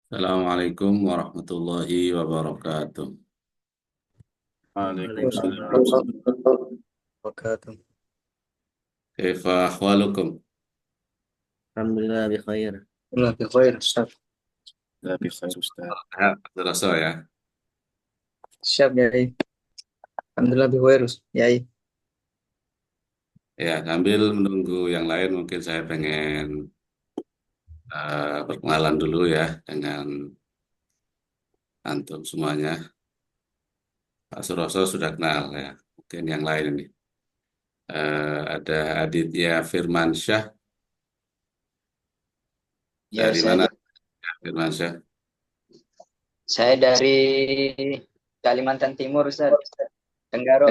Assalamualaikum warahmatullahi wabarakatuh. Waalaikumsalam Waalaikumsalam warahmatullahi warahmatullahi wabarakatuh. Kaifa ahwalukum? Alhamdulillah bi khair. Alhamdulillah, bi khair, Ustaz. Ustaz. Terasa ya. Siap, Yai. Alhamdulillah, bi khair, Yai. Ya, sambil menunggu yang lain mungkin saya pengen berkenalan dulu ya dengan antum semuanya. Pak Suroso sudah kenal ya. Mungkin yang lain ini. Ada Aditya Firmansyah. Ya, Dari mana Firmansyah? saya dari Kalimantan Timur, Ustaz. Tenggaro.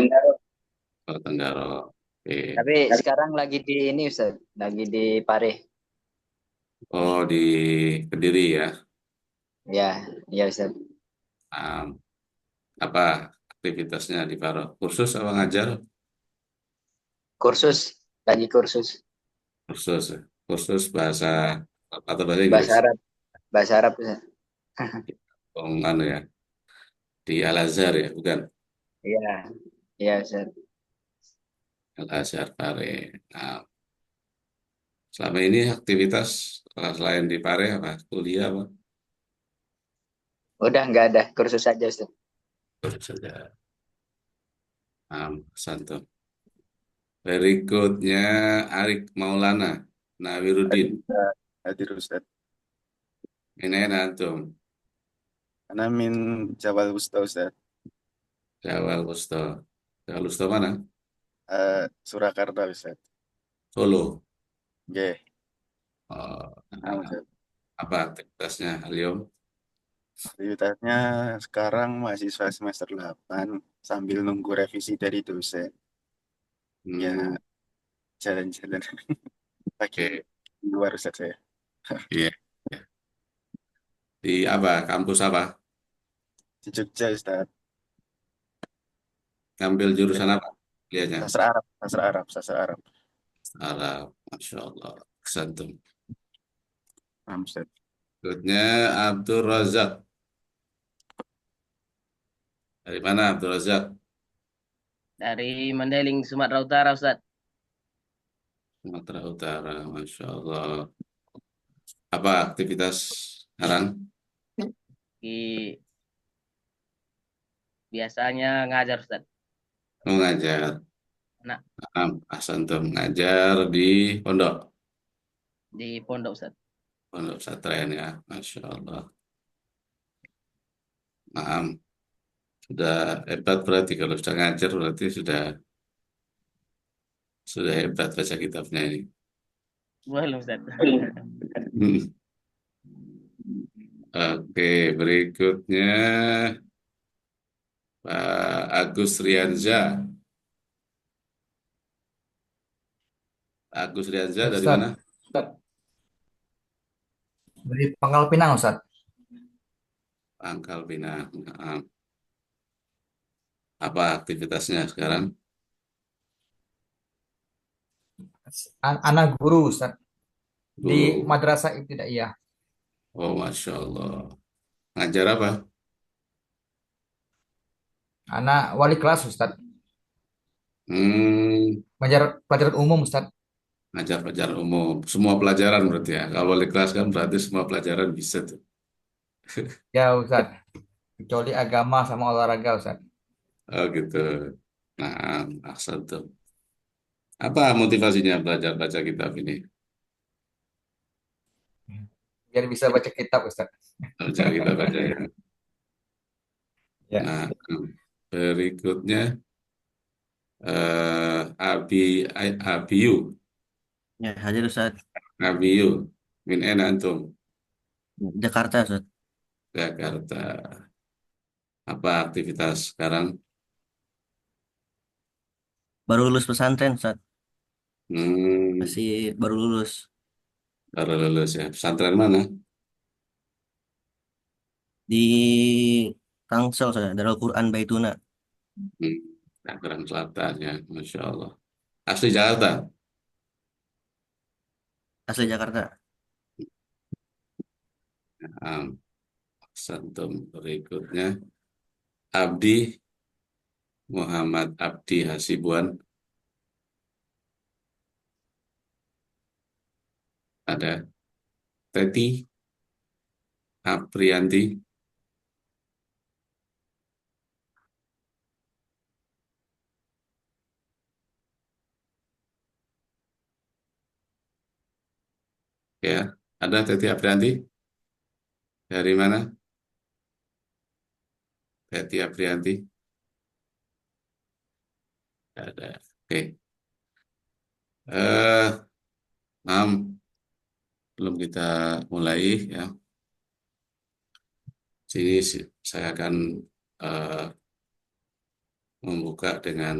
Oh, Tenggaro. Oke. Tapi sekarang lagi di ini, Ustaz. Lagi di Pare. Oh, di Kediri ya. Ya, ya, Ustaz. Um, apa aktivitasnya di Paro? Kursus apa ngajar? Kursus. Lagi kursus. Kursus, ya. Kursus bahasa atau bahasa Inggris. Bahasa Arab. Bahasa Arab, Ustaz. Anu ya, di Al Azhar ya, bukan Iya, iya, Ustaz. Al Azhar Pare. Nah, selama ini aktivitas selain di Pare apa? Kuliah apa? Udah nggak ada. Kursus saja, Ustaz. Kursus saja. Santo. Berikutnya Arik Maulana Nawiruddin. Hadir Ustaz. Ini antum. Ana min Jabal Wusta Ustaz. Jawal Wusto. Jawal Wusto mana? Surakarta Ustaz. Solo. Nggih. Oh, Ustaz. apa aktivitasnya Alium? Aktivitasnya sekarang mahasiswa semester 8 sambil nunggu revisi dari dosen. Ya, Hmm, jalan-jalan pagi oke. di luar Ustaz saya. Iya. Di apa? Kampus apa? Di Jogja Ustaz. Ngambil jurusan apa? Kuliahnya? Sastra Arab, sastra Arab, sastra Arab. Arab, Masya Allah. Kesantum. Paham Ustaz. Berikutnya Abdul Razak. Dari mana Abdul Razak? Dari Mandailing, Sumatera Utara, Ustaz. Sumatera Utara, Masya Allah. Apa aktivitas sekarang? Di, biasanya ngajar, Ustaz. Mengajar. Nah, Asantum ngajar di pondok. di pondok, Ustaz. Pondok pesantren ya, Masya Allah. Naam. Sudah hebat berarti kalau sudah ngajar berarti sudah hebat baca kitabnya ini. Belum, Ustaz. Hmm. Oke, berikutnya Pak Agus Rianza. Agus Rianza dari mana? Ustaz, dari Pangkal Pinang, Ustaz. Pangkal Pinang. Naam. Apa aktivitasnya sekarang? Anak guru, Ustaz, di Guru. Madrasah Ibtidaiyah. Oh, Masya Allah. Ngajar apa? Anak wali kelas, Ustaz. Hmm, Ngajar pelajaran umum, Ustaz. ngajar pelajaran umum. Semua pelajaran berarti ya. Kalau wali kelas kan berarti semua pelajaran bisa tuh. Ya, Ustaz. Kecuali agama sama olahraga, Ustaz. Oh gitu. Nah, asal tuh. Apa motivasinya belajar baca kitab ini? Biar bisa baca kitab, Ustaz. Baca kitab baca ya. Ya. Nah, berikutnya Abiyu. Ya, hadir Ustaz. Abiyu. Min aina antum? Jakarta Ustaz. Jakarta. Apa aktivitas sekarang? Baru lulus pesantren Ustaz. Hmm, Masih baru lulus baru lulus ya. Pesantren mana? di Tangsel Ustaz, Darul Quran Baituna. Hmm, Tangerang Selatan ya. Masya Allah. Asli Jakarta. Asli Jakarta. Nah, Santum berikutnya Abdi Muhammad Abdi Hasibuan. Ada Teti Aprianti. Ya, ada Teti Aprianti. Dari mana? Teti Aprianti. Ada. Oke. Eh, belum kita mulai ya. Sini saya akan eh, membuka dengan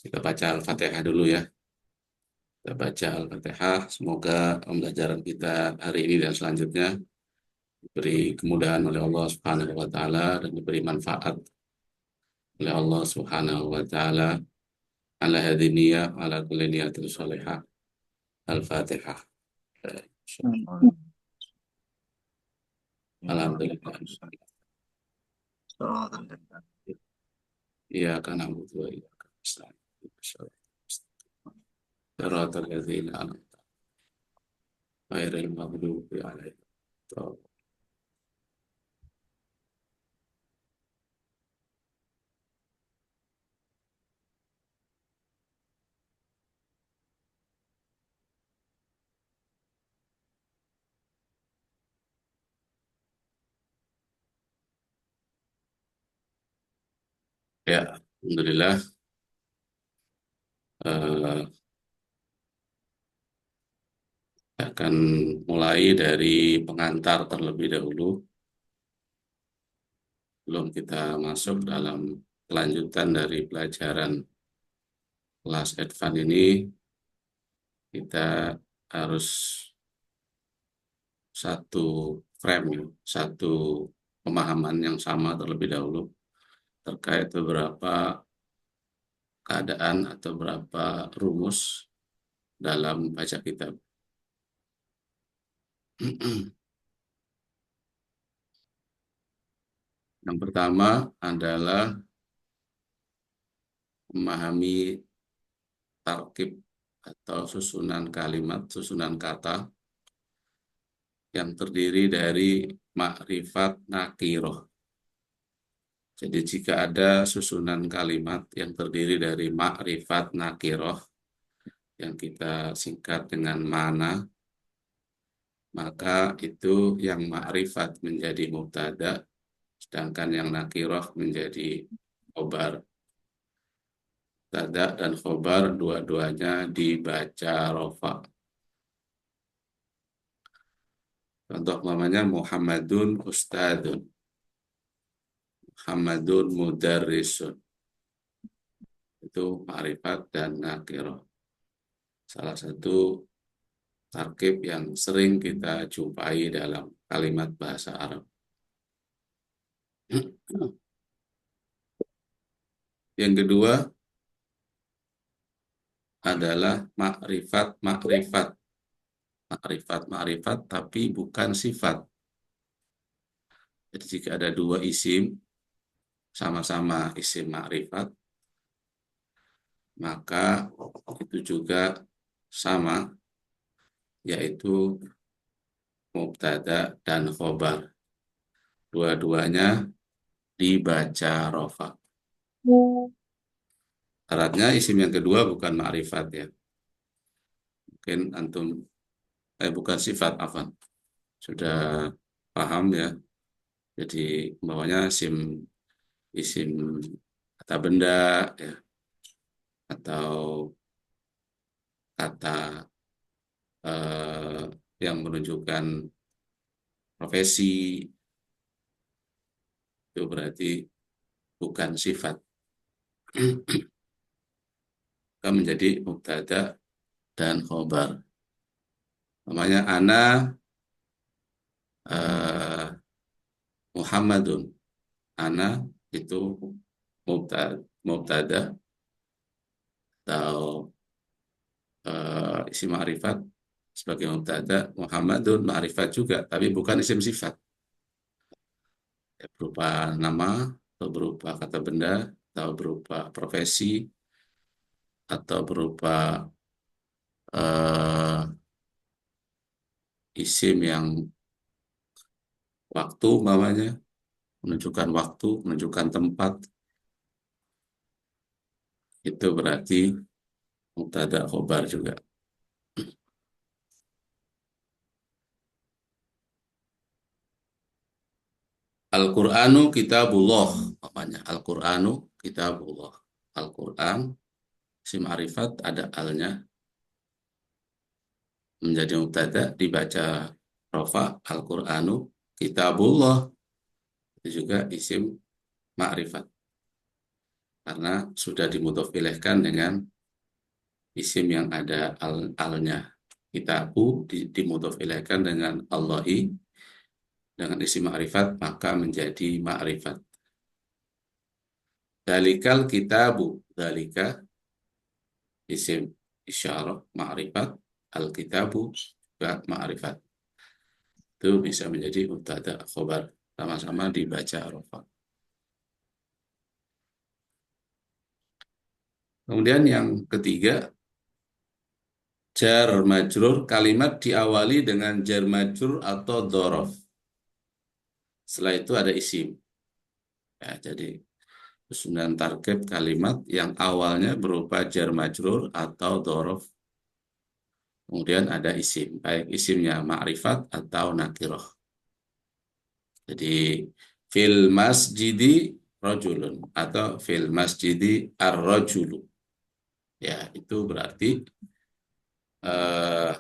kita baca Al-Fatihah dulu ya. Kita baca Al-Fatihah. Semoga pembelajaran kita hari ini dan selanjutnya diberi kemudahan oleh Allah Subhanahu wa taala dan diberi manfaat oleh Allah Subhanahu wa taala. Ala hadiniyah ala kulli niyatin shalihah. Al-Fatihah. Alhamdulillah. Iyyaka na'budu wa iyyaka nasta'in. Shiratal ladzina an'amta 'alaihim ghairil maghdubi 'alaihim waladdallin. Ya, alhamdulillah. eh, akan mulai dari pengantar terlebih dahulu. Belum kita masuk dalam kelanjutan dari pelajaran kelas advance ini, kita harus satu frame, satu pemahaman yang sama terlebih dahulu terkait beberapa keadaan atau beberapa rumus dalam baca kitab. Yang pertama adalah memahami tarkib atau susunan kalimat, susunan kata yang terdiri dari makrifat nakiroh. Jadi jika ada susunan kalimat yang terdiri dari makrifat nakiroh yang kita singkat dengan mana, maka itu yang makrifat menjadi mubtada, sedangkan yang nakiroh menjadi khobar. Mubtada dan khobar dua-duanya dibaca rofa. Contoh namanya Muhammadun Ustadun, Muhammadun Mudarrisun. Itu ma'rifat dan nakiroh. Salah satu tarkib yang sering kita jumpai dalam kalimat bahasa Arab. Yang kedua adalah makrifat tapi bukan sifat. Jadi jika ada dua isim sama-sama isim makrifat, maka itu juga sama, yaitu mubtada dan khobar. Dua-duanya dibaca rofa. Syaratnya isim yang kedua bukan makrifat ya. Mungkin antum bukan sifat, afan. Sudah paham ya. Jadi bawahnya isim kata benda ya, atau kata yang menunjukkan profesi, itu berarti bukan sifat. Akan menjadi mubtada dan khobar. Namanya ana Muhammadun. Ana itu mubtada atau isim ma'rifat sebagai mubtada, Muhammadun ma'rifat juga, tapi bukan isim sifat. berupa nama, atau berupa kata benda, atau berupa profesi, atau berupa eh, isim yang waktu, umpamanya, menunjukkan waktu, menunjukkan tempat, itu berarti mubtada khobar juga. Al-Qur'anu kitabullah, umpamanya. Al-Qur'anu kitabullah. Al-Qur'an, isim ma'rifat ada alnya, menjadi mubtada, dibaca rofa. Al-Qur'anu kitabullah, itu juga isim ma'rifat, karena sudah dimudhof-ilaihkan dengan isim yang ada alnya. Kitabu dimudhof-ilaihkan dengan Allahi, dengan isim ma'rifat, maka menjadi ma'rifat. Dalikal kitabu, dalika isim isyarah ma'rifat, al-kitabu juga ma'rifat. Itu bisa menjadi mubtada khobar, sama-sama dibaca rofa. Kemudian yang ketiga, jar majrur, kalimat diawali dengan jar majrur atau dhorof. Setelah itu ada isim. Ya, jadi susunan tarkib kalimat yang awalnya berupa jar majrur atau dhorof. Kemudian ada isim, baik isimnya ma'rifat atau nakiroh. Jadi fil masjidi rajulun atau fil masjidi ar-rajulu. Ya, itu berarti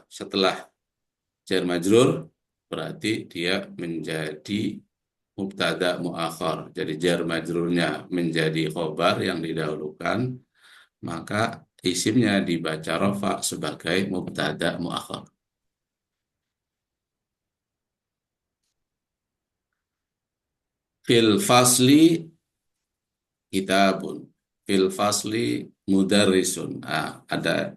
setelah jar majrur berarti dia menjadi mubtada muakhar. Jadi jar majrurnya menjadi khobar yang didahulukan, maka isimnya dibaca rafa sebagai mubtada muakhar. Fil fasli kitabun, fil fasli mudarrisun. Ada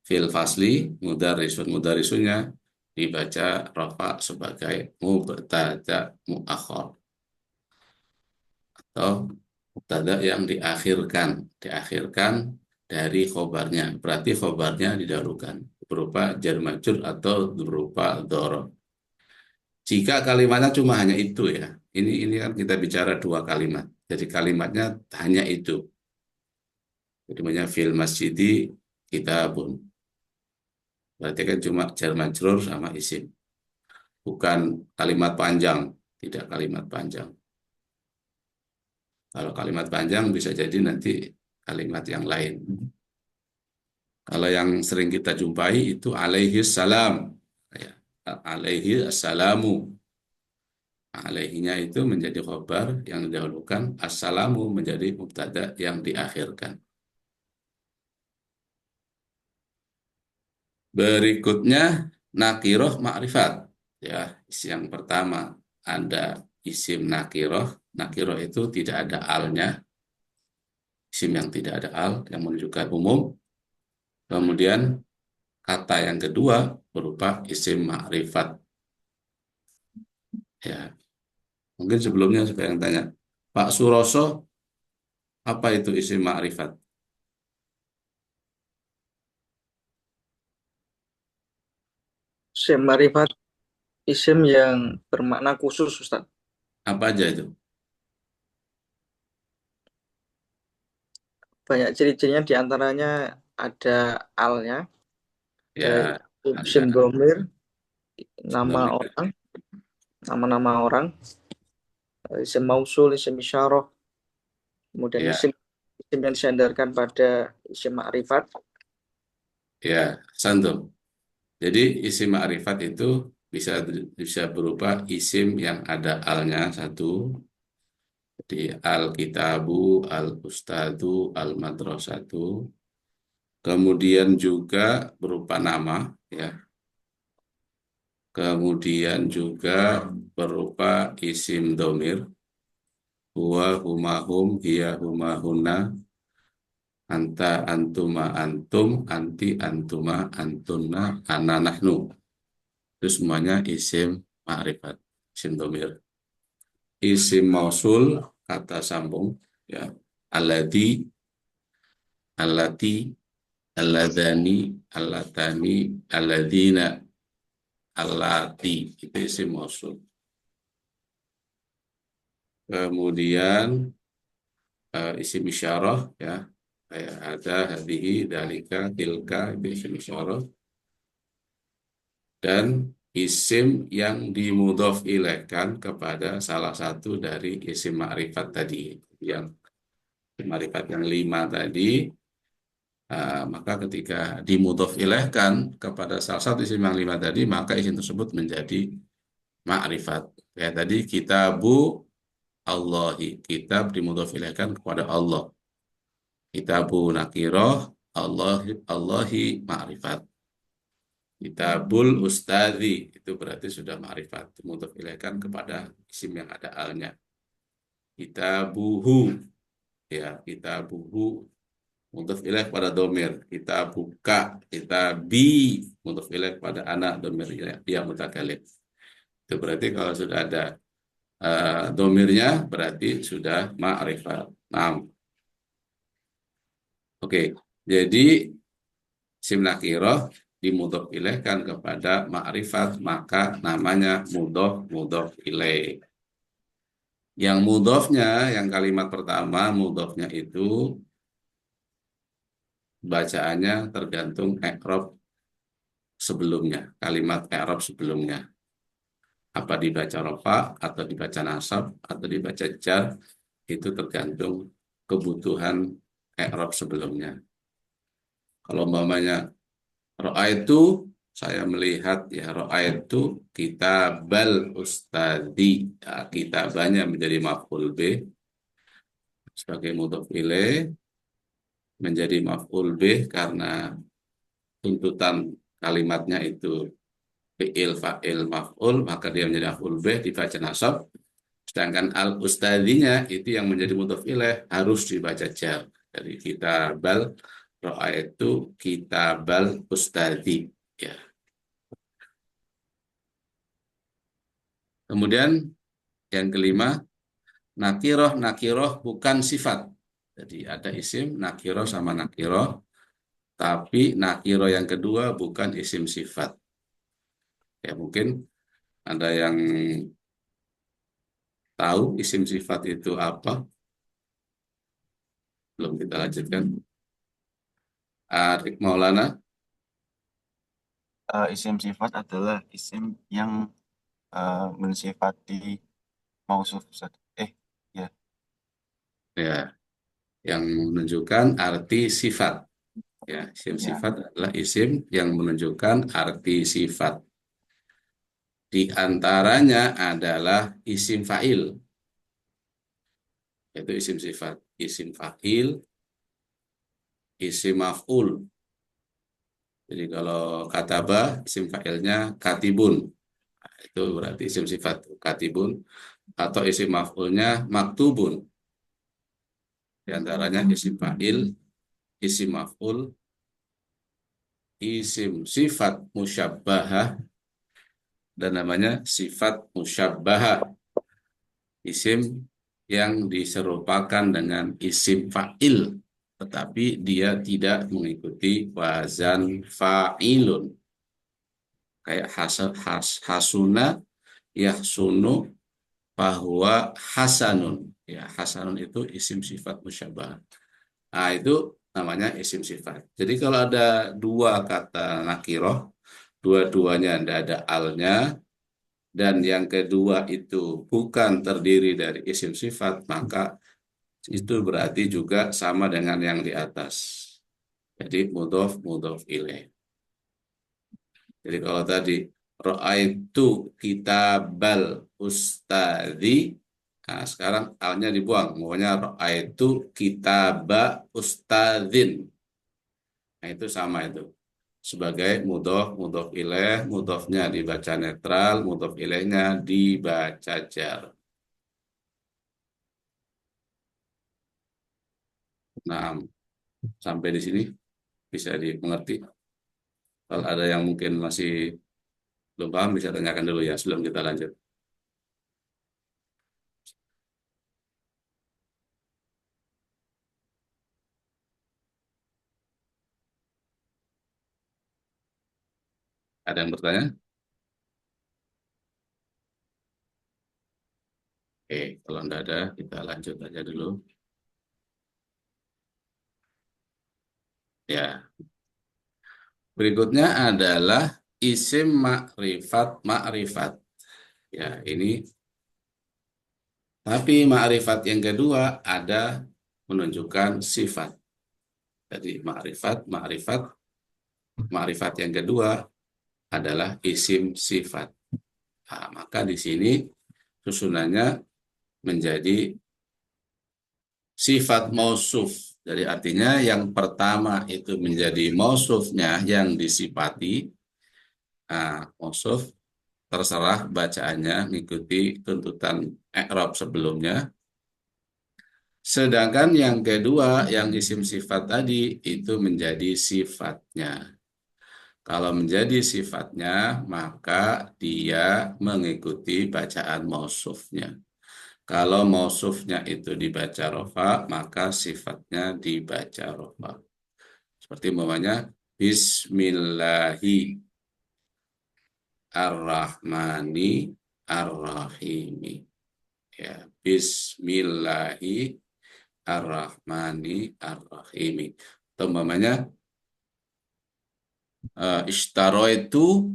fil fasli mudarrisun, mudarrisunnya dibaca rafa sebagai mubtada muakhar atau mubtada yang diakhirkan dari khobarnya. Berarti khobarnya didahulukan berupa jar majrur atau berupa dhorof. Jika kalimatnya cuma hanya itu, ya, ini kan kita bicara dua kalimat, jadi kalimatnya hanya itu. Jadi banyak fil masjidi kitabun, berarti kan cuma jar majrur sama isim, bukan kalimat panjang, tidak kalimat panjang. Kalau kalimat panjang bisa jadi nanti kalimat yang lain. Kalau yang sering kita jumpai itu alaihi salam, ya, alaihi assalamu. Alaihinya itu menjadi khobar yang didahulukan, assalamu menjadi mubtada yang diakhirkan. Berikutnya nakiroh ma'rifat. Ya, yang pertama ada isim nakiroh. Nakiroh itu tidak ada alnya, isim yang tidak ada al, yang menunjukkan umum. Kemudian kata yang kedua berupa isim ma'rifat. Ya, mungkin sebelumnya saya yang tanya, Pak Suroso, apa itu isim ma'rifat? Isim ma'rifat, isim yang bermakna khusus, Ustaz. Apa aja itu? Banyak ciri-cirinya, diantaranya ada alnya, Ya, ada isim domir, nama domir. orang, nama-nama orang, isim mausul, isim isyarah, kemudian Ya, isim yang disandarkan pada isim ma'rifat. ya, santum. Jadi isim ma'rifat itu bisa berupa isim yang ada alnya satu, jadi al-kitabu, al-ustadu, al-madrasatu. Kemudian juga berupa nama, ya. Kemudian juga berupa isim domir, huwa, huma, hum, hiya, huma, hunna, anta, antuma, antum, anti, antuma, antunna, ana, nahnu. Itu semuanya isim ma'rifat, isim domir. isim mausul kata sambung ya. Alladzi, allati, alladani, allatani, alladzina, allati itu isim mausul. Kemudian isim isyarah ya, kayak ada, hadihi, dalika, tilka itu isim isyarah. Dan isim yang dimudhof ilaihkan kepada salah satu dari isim ma'rifat tadi, yang ma'rifat yang 5 tadi. Maka ketika dimudhof ilaihkan kepada salah satu isim yang 5 tadi, maka isim tersebut menjadi ma'rifat. Ya tadi kitabu Allahi, kitab dimudhof ilaihkan kepada Allah. Kitabu nakiroh, Allahi ma'rifat. Kitabul ustadzi itu berarti sudah ma'rifat, dimudhof ilaihkan kepada isim yang ada alnya. Kitabuhu, ya kitabuhu mudhof ilaih pada domir. Kitabuka, kitabi mudhof ilaih pada anak domir dia mutakalim. Itu berarti kalau sudah ada domirnya berarti sudah ma'rifat. Nah, oke. Jadi isim nakirah dimudhof ilaihkan kepada ma'rifat, maka namanya mudhof ilaih. Yang mudhofnya, yang kalimat pertama mudhofnya itu bacaannya tergantung i'rab sebelumnya, kalimat i'rab sebelumnya. Apa dibaca rafa atau dibaca nasab atau dibaca jar, itu tergantung kebutuhan i'rab sebelumnya. Kalau umpamanya ra'aitu, saya melihat, ya ra'aitu kitabal ustadi, ya, kitabanya menjadi maf'ul bih sebagai mudhof ilaih, menjadi maf'ul bih karena tuntutan kalimatnya itu fi'il, fa'il, maf'ul, maka dia menjadi maf'ul bih dibaca nasab. Sedangkan al-ustadzinya itu yang menjadi mudhof ilaih harus dibaca jar. Jadi kitabal ra'aitu kitabal ustadzi, ya. Kemudian yang kelima, nakiroh bukan sifat. Jadi ada isim nakiroh sama nakiroh, tapi nakiroh yang kedua bukan isim sifat. Ya mungkin ada yang tahu isim sifat itu apa? Belum kita lanjutkan. Arif Maulana. Isim sifat adalah isim yang mensifati mausuf, Ustaz. Ya. Ya, yang menunjukkan arti sifat. Ya, isim Ya. sifat adalah isim yang menunjukkan arti sifat. Di antaranya adalah isim fa'il, yaitu isim sifat. Isim fa'il, isim maf'ul. Jadi kalau kataba, isim fa'ilnya katibun. Nah, itu berarti isim sifat katibun. Atau isim maf'ulnya maktubun. Di antaranya isim fa'il, isim maf'ul, isim sifat musyabbahah, dan namanya sifat musyabbahah, isim yang diserupakan dengan isim fa'il, tetapi dia tidak mengikuti wazan fa'ilun. Kayak hasuna, yahsunu, bahwa hasanun. Ya, hasanun itu isim sifat musyabbah. Nah, itu namanya isim sifat. Jadi kalau ada dua kata nakiroh, dua-duanya tidak ada alnya, dan yang kedua itu bukan terdiri dari isim sifat, maka itu berarti juga sama dengan yang di atas. Jadi mudhof ilaih. Jadi kalau tadi ra'aitu kitabal ustadzi, nah sekarang alnya dibuang, maunya ra'aitu kitaba ustadzin. Nah itu sama itu. Sebagai mudhof ilaih, mudhofnya dibaca netral, mudhof ilaihnya dibaca jar. Nah, sampai di sini bisa dimengerti. Kalau ada yang mungkin masih belum paham bisa tanyakan dulu ya sebelum kita lanjut. Ada yang bertanya? Oke, kalau enggak ada, kita lanjut aja dulu. Ya, berikutnya adalah isim makrifat makrifat. Ya, ini. Tapi makrifat yang kedua ada menunjukkan sifat. Jadi makrifat yang kedua adalah isim sifat. Nah, maka di sini susunannya menjadi sifat mausuf. Jadi artinya yang pertama itu menjadi mausufnya yang disifati. Nah, mausuf terserah bacaannya mengikuti tuntutan i'rab sebelumnya. Sedangkan yang kedua yang isim sifat tadi itu menjadi sifatnya. Kalau menjadi sifatnya maka dia mengikuti bacaan mausufnya. Kalau mausufnya itu dibaca rofa, maka sifatnya dibaca rofa. Seperti umpamanya Bismillahi ar-Rahmani ar-Rahimi. Ya, Bismillahi ar-Rahmani ar-Rahimi. Atau umpamanya ishtaroitu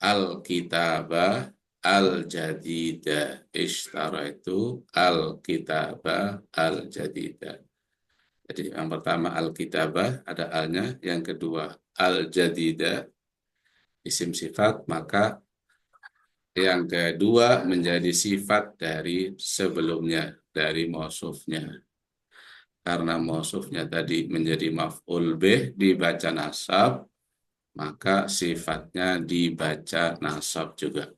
al-kitabah al-jadida. Ishtaroitu al-kitabah al-jadida. Jadi yang pertama al-kitabah ada alnya, yang kedua al-jadida isim sifat, maka yang kedua menjadi sifat dari sebelumnya, dari mausufnya. Karena mausufnya tadi menjadi maf'ul bih dibaca nasab, maka sifatnya dibaca nasab juga.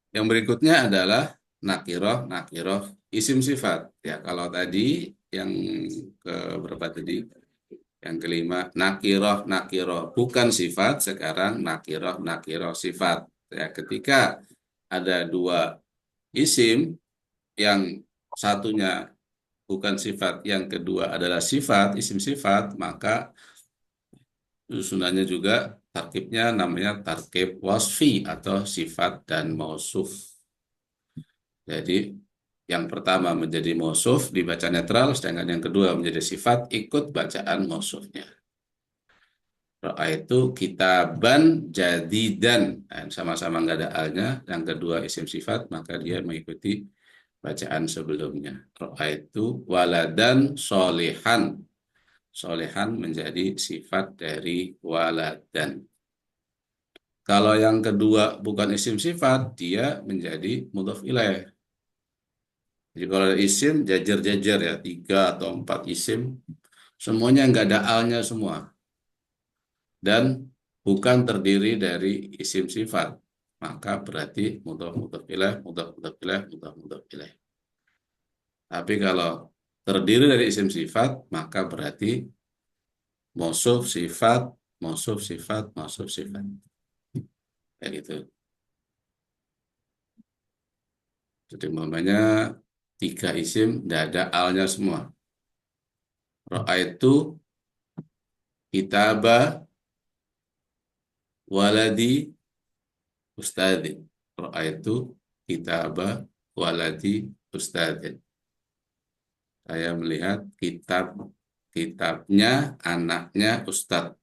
Yang berikutnya adalah nakiroh isim sifat. Ya, kalau tadi yang ke berapa tadi? Yang kelima, nakiroh bukan sifat, sekarang nakiroh sifat. Ya, ketika ada dua isim, yang satunya bukan sifat, yang kedua adalah sifat, isim sifat, maka susunannya juga tarkibnya namanya tarkib wasfi atau sifat dan mausuf. Jadi yang pertama menjadi mausuf dibaca netral, sedangkan yang kedua menjadi sifat ikut bacaan mausufnya. Itu kitaban jadidan, sama-sama nggak ada alnya, yang kedua isim sifat, maka dia mengikuti bacaan sebelumnya. Itu waladan solehan. Solehan menjadi sifat dari waladan. Kalau yang kedua bukan isim sifat, dia menjadi mudhof ilaih. Jadi kalau ada isim, jajar-jajar ya, 3 atau 4 isim, semuanya nggak ada alnya semua. Dan bukan terdiri dari isim sifat. Maka berarti mudhof ilaih, mudhof ilaih. Tapi kalau terdiri dari isim sifat, maka berarti mausuf sifat, mausuf sifat, mausuf sifat. Kayak gitu. Jadi umpamanya 3 isim, tidak ada alnya semua. Ra'aitu kitaba waladi ustadin. Ra'aitu kitaba waladi ustadin. Saya melihat kitabnya anaknya ustadz.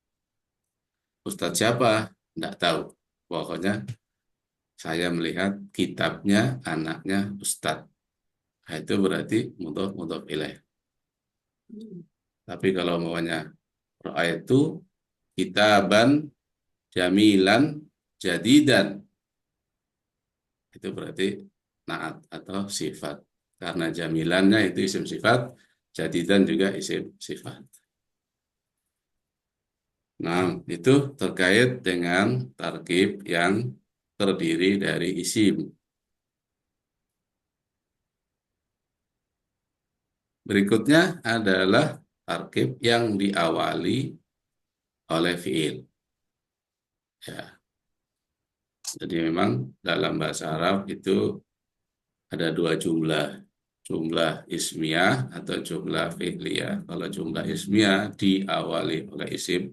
Ustadz siapa? Tidak tahu. Pokoknya saya melihat kitabnya anaknya ustadz. Nah, itu berarti mudhof ilaih. Tapi kalau maunya ra'aitu kitaban jamilan jadidan, itu berarti naat atau sifat. Karena jamilannya itu isim sifat, jadidan juga isim sifat. Nah, itu terkait dengan tarkib yang terdiri dari isim. Berikutnya adalah tarkib yang diawali oleh fiil. Ya. Jadi memang dalam bahasa Arab itu ada 2 jumlah. jumlah ismiyah atau jumlah fi'liyah. Kalau jumlah ismiyah diawali oleh isim,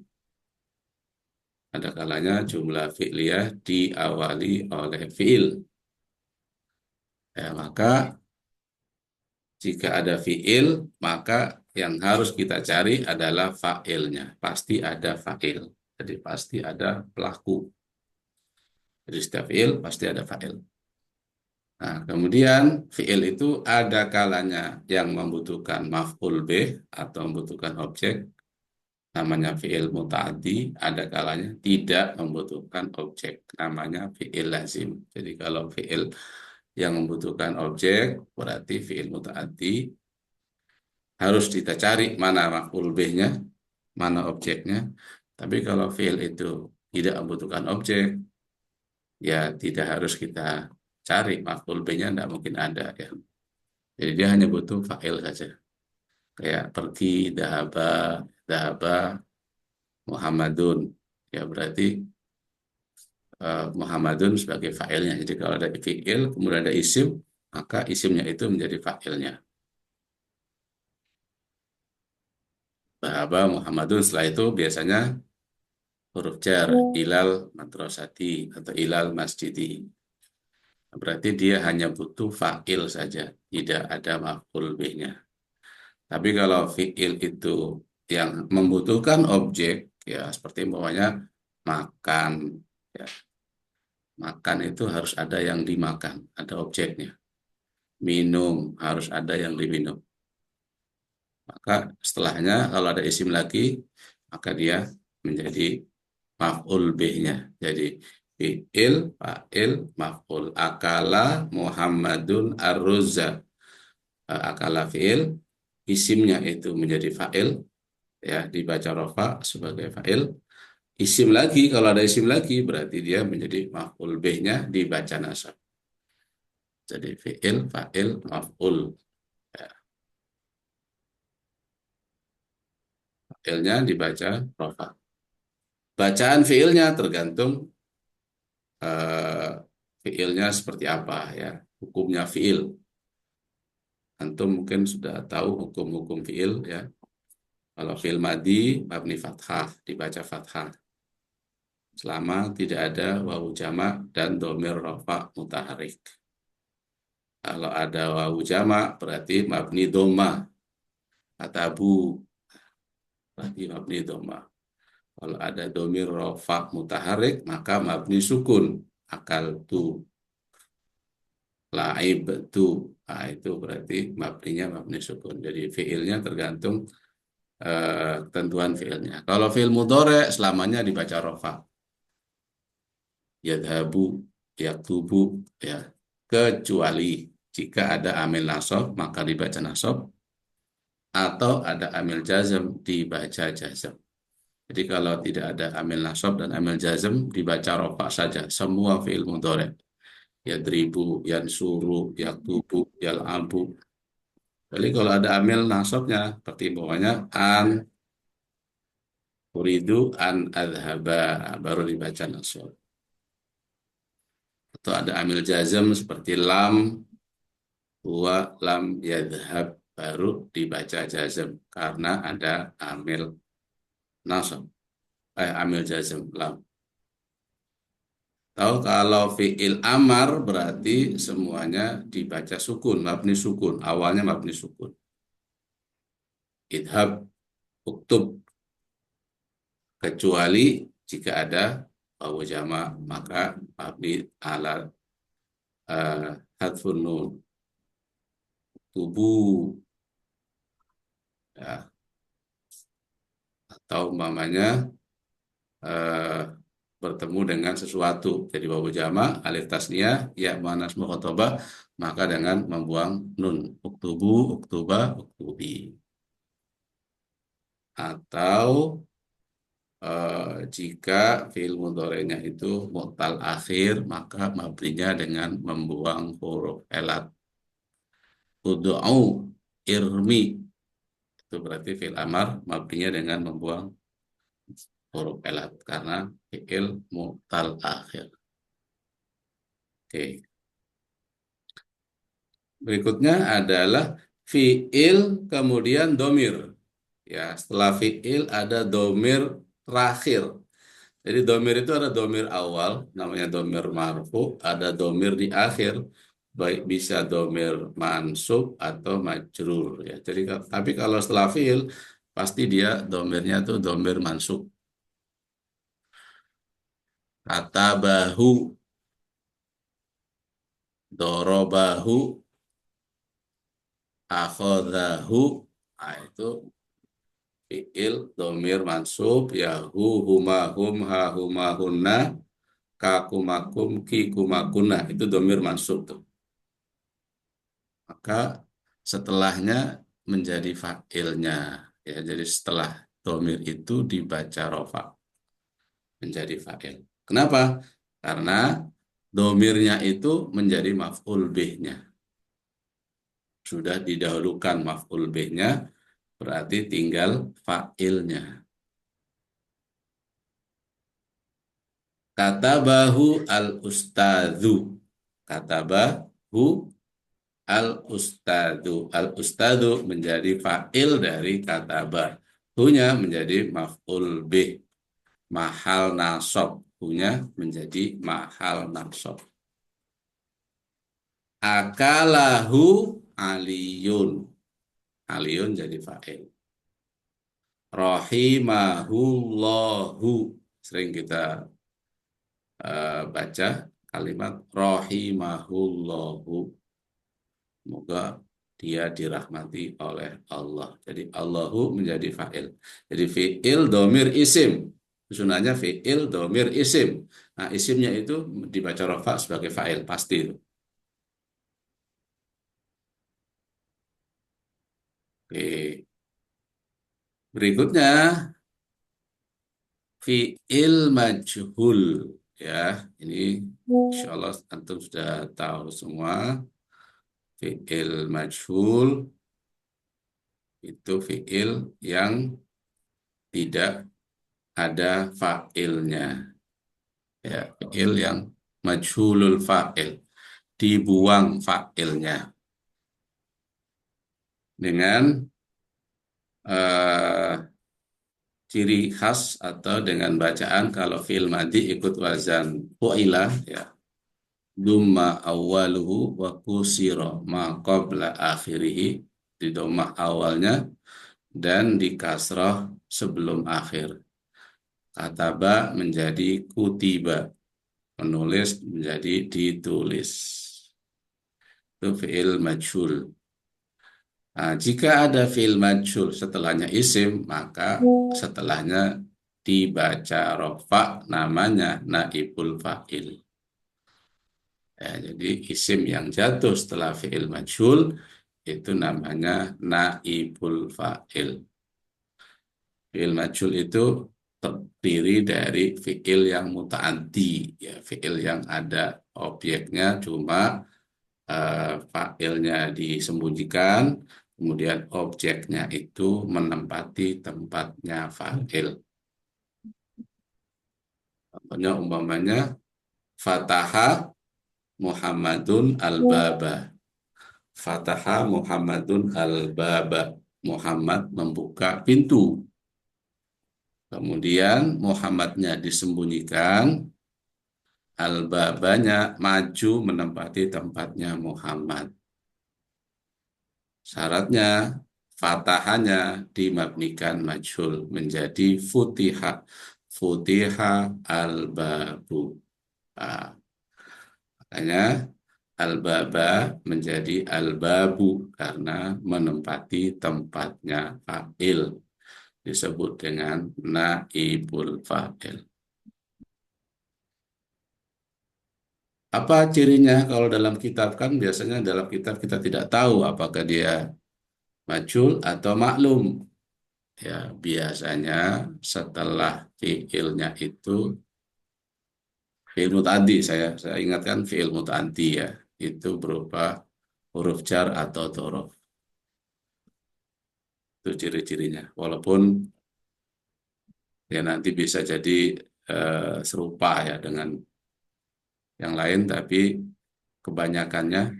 ada kalanya jumlah fi'liyah diawali oleh fi'il. Ya, maka jika ada fi'il, maka yang harus kita cari adalah fa'ilnya. Pasti ada fa'il. Jadi pasti ada pelaku. Jadi setiap fi'il pasti ada fa'il. Nah, kemudian fi'il itu ada kalanya yang membutuhkan maf'ul bih atau membutuhkan objek, namanya fi'il muta'addi, ada kalanya tidak membutuhkan objek, namanya fi'il lazim. Jadi kalau fi'il yang membutuhkan objek, berarti fi'il muta'addi, harus kita cari mana maf'ul bihnya, mana objeknya. Tapi kalau fi'il itu tidak membutuhkan objek, ya tidak harus kita cari, maf'ul bihnya tidak mungkin ada ya. Jadi dia hanya butuh fa'il saja. Kayak pergi, dahaba, dahaba, Muhammadun. Ya berarti Muhammadun sebagai fa'ilnya. Jadi kalau ada fi'il, kemudian ada isim, maka isimnya itu menjadi fa'ilnya. Dahaba, Muhammadun, setelah itu biasanya huruf jar, ilal madrasati atau ilal masjidi. Berarti dia hanya butuh fa'il saja, tidak ada maf'ul bihnya. Tapi kalau fi'il itu yang membutuhkan objek, ya seperti umpamanya makan, ya. Makan itu harus ada yang dimakan, ada objeknya. Minum harus ada yang diminum. Maka setelahnya kalau ada isim lagi, maka dia menjadi maf'ul bihnya. Jadi fi'il, fa'il, maf'ul. Akala Muhammadun ar-ruzza. Akala fi'il, isimnya itu menjadi fa'il, ya dibaca rofa sebagai fa'il. Isim lagi, kalau ada isim lagi berarti dia menjadi maf'ul bihnya dibaca nasab. Jadi fi'il, fa'il, maf'ul. Ya. Fi'ilnya dibaca rofa. Bacaan fi'ilnya tergantung fi'ilnya seperti apa ya. Hukumnya fi'il. Antum mungkin sudah tahu hukum-hukum fi'il ya. Kalau fi'il madi, mabni fathah, dibaca fathah. Selama tidak ada wawu jamak dan domir rofa mutaharik. Kalau ada wawu jamak berarti mabni doma. Atabu berarti mabni doma. Kalau ada domir rofa mutaharik maka mabni sukun. Akal tu, laib tu. Nah, itu berarti mabninya mabni sukun. Jadi fiilnya tergantung ketentuan fiilnya. Kalau fiil mudhari selamanya dibaca rofa. Yadhabu, yaktubu, ya. Kecuali jika ada amil nasab maka dibaca nasab, atau ada amil jazm dibaca jazm. Jadi kalau tidak ada amil nasab dan amil jazm dibaca rofa saja semua fiil mudhari. Yadribu, yansuru, yaktubu, yal'abu. Jadi kalau ada amil nasabnya seperti bawahnya an, uridu, an adhaba, baru dibaca nasab. Atau ada amil jazm seperti lam, huwa, lam, yadhab, baru dibaca jazm karena ada amil nasab, amil jazm lam. Tahu kalau fi'il amar berarti semuanya dibaca sukun, mabni sukun, awalnya mabni sukun. Idhab, uktub, kecuali jika ada wawu jamak maka mabni ala hadfun nun. Tubuh, ya. Atau umpamanya bertemu dengan sesuatu. Jadi wawu jamak, alif tasniyah, ya muannas mukhatabah, maka dengan membuang nun. Uktubu, uktuba, uktubi. Atau jika fi'il mudhari'nya itu mu'tal akhir, maka mabninya dengan membuang huruf elat. Ud'u, irmi. Itu berarti fi'il amar, mabninya dengan membuang huruf elat karena fi'il mu'tal akhir. Oke. Berikutnya adalah fiil kemudian domir. Ya, setelah fiil ada domir terakhir. Jadi domir itu ada domir awal, namanya domir marfu, ada domir di akhir, baik bisa domir mansub atau majrur. Ya, jadi tapi kalau setelah fiil pasti dia domirnya tuh domir mansub. Kata bahu, dorobahu, akhodahu, nah itu fiil domir mansub ya hu huma hum ha huma hunna kakumakum kikumakuna itu domir mansub tuh. Maka setelahnya menjadi fa'ilnya ya, jadi setelah domir itu dibaca rofa menjadi fa'il. Kenapa? Karena domirnya itu menjadi maf'ul bihnya, sudah didahulukan maf'ul bihnya, berarti tinggal fa'ilnya. Katabahu al-ustadzu. Katabahu al-ustadzu. Al-ustadzu menjadi fa'il dari kataba. Hunya menjadi maf'ul bih. Mahal nasab. Hunya menjadi mahal nasab. Akalahu aliyun. Aliyun jadi fa'il. Rahimahullahu. Sering kita baca kalimat rahimahullahu. Semoga dia dirahmati oleh Allah. Jadi Allahu menjadi fa'il. Jadi fi'il domir isim. Sunahnya fi'il domir isim. Nah, isimnya itu dibaca rafa sebagai fa'il. Pasti itu. Oke. Berikutnya fi'il majhul. Ya, ini insya Allah antum sudah tahu semua. Fi'il majhul itu fi'il yang tidak ada fa'ilnya. Ya, fi'il yang majhulul fa'il, dibuang fa'ilnya. Dengan ciri khas atau dengan bacaan kalau fi'il madhi ikut wazan fu'ila ya. Dumma awwaluhu wa kusira ma qabla akhirihi, di domah awalnya dan di kasrah sebelum akhir. Kataba menjadi kutiba, menulis menjadi ditulis. Itu fi'il majhul. Nah, jika ada fi'il majhul setelahnya isim, maka setelahnya dibaca rofa, namanya naibul fa'il. Ya, jadi isim yang jatuh setelah fi'il majhul itu namanya naibul fa'il. Fi'il majhul itu terdiri dari fi'il yang muta'addi, ya, fi'il yang ada objeknya cuma fa'ilnya disembunyikan, kemudian objeknya itu menempati tempatnya fa'il. Contohnya umpamanya fataha Muhammadun al-baba. Fataha Muhammadun al-baba. Muhammad membuka pintu. Kemudian Muhammadnya disembunyikan, al-babanya maju menempati tempatnya Muhammad. Syaratnya fatahanya dimabnikan majhul menjadi futiha. Futiha al-babu. Nah, makanya al-baba menjadi al-babu karena menempati tempatnya fa'il. Disebut dengan naibul fa'il. Apa cirinya kalau dalam kitab? Kan biasanya dalam kitab kita tidak tahu apakah dia majhul atau maklum. Ya, biasanya setelah fi'ilnya itu fi'il muta'addi, saya ingatkan fi'il muta'addi ya, itu berupa huruf jar atau dhorof. Itu ciri-cirinya. Walaupun ya nanti bisa jadi serupa ya dengan yang lain, tapi kebanyakannya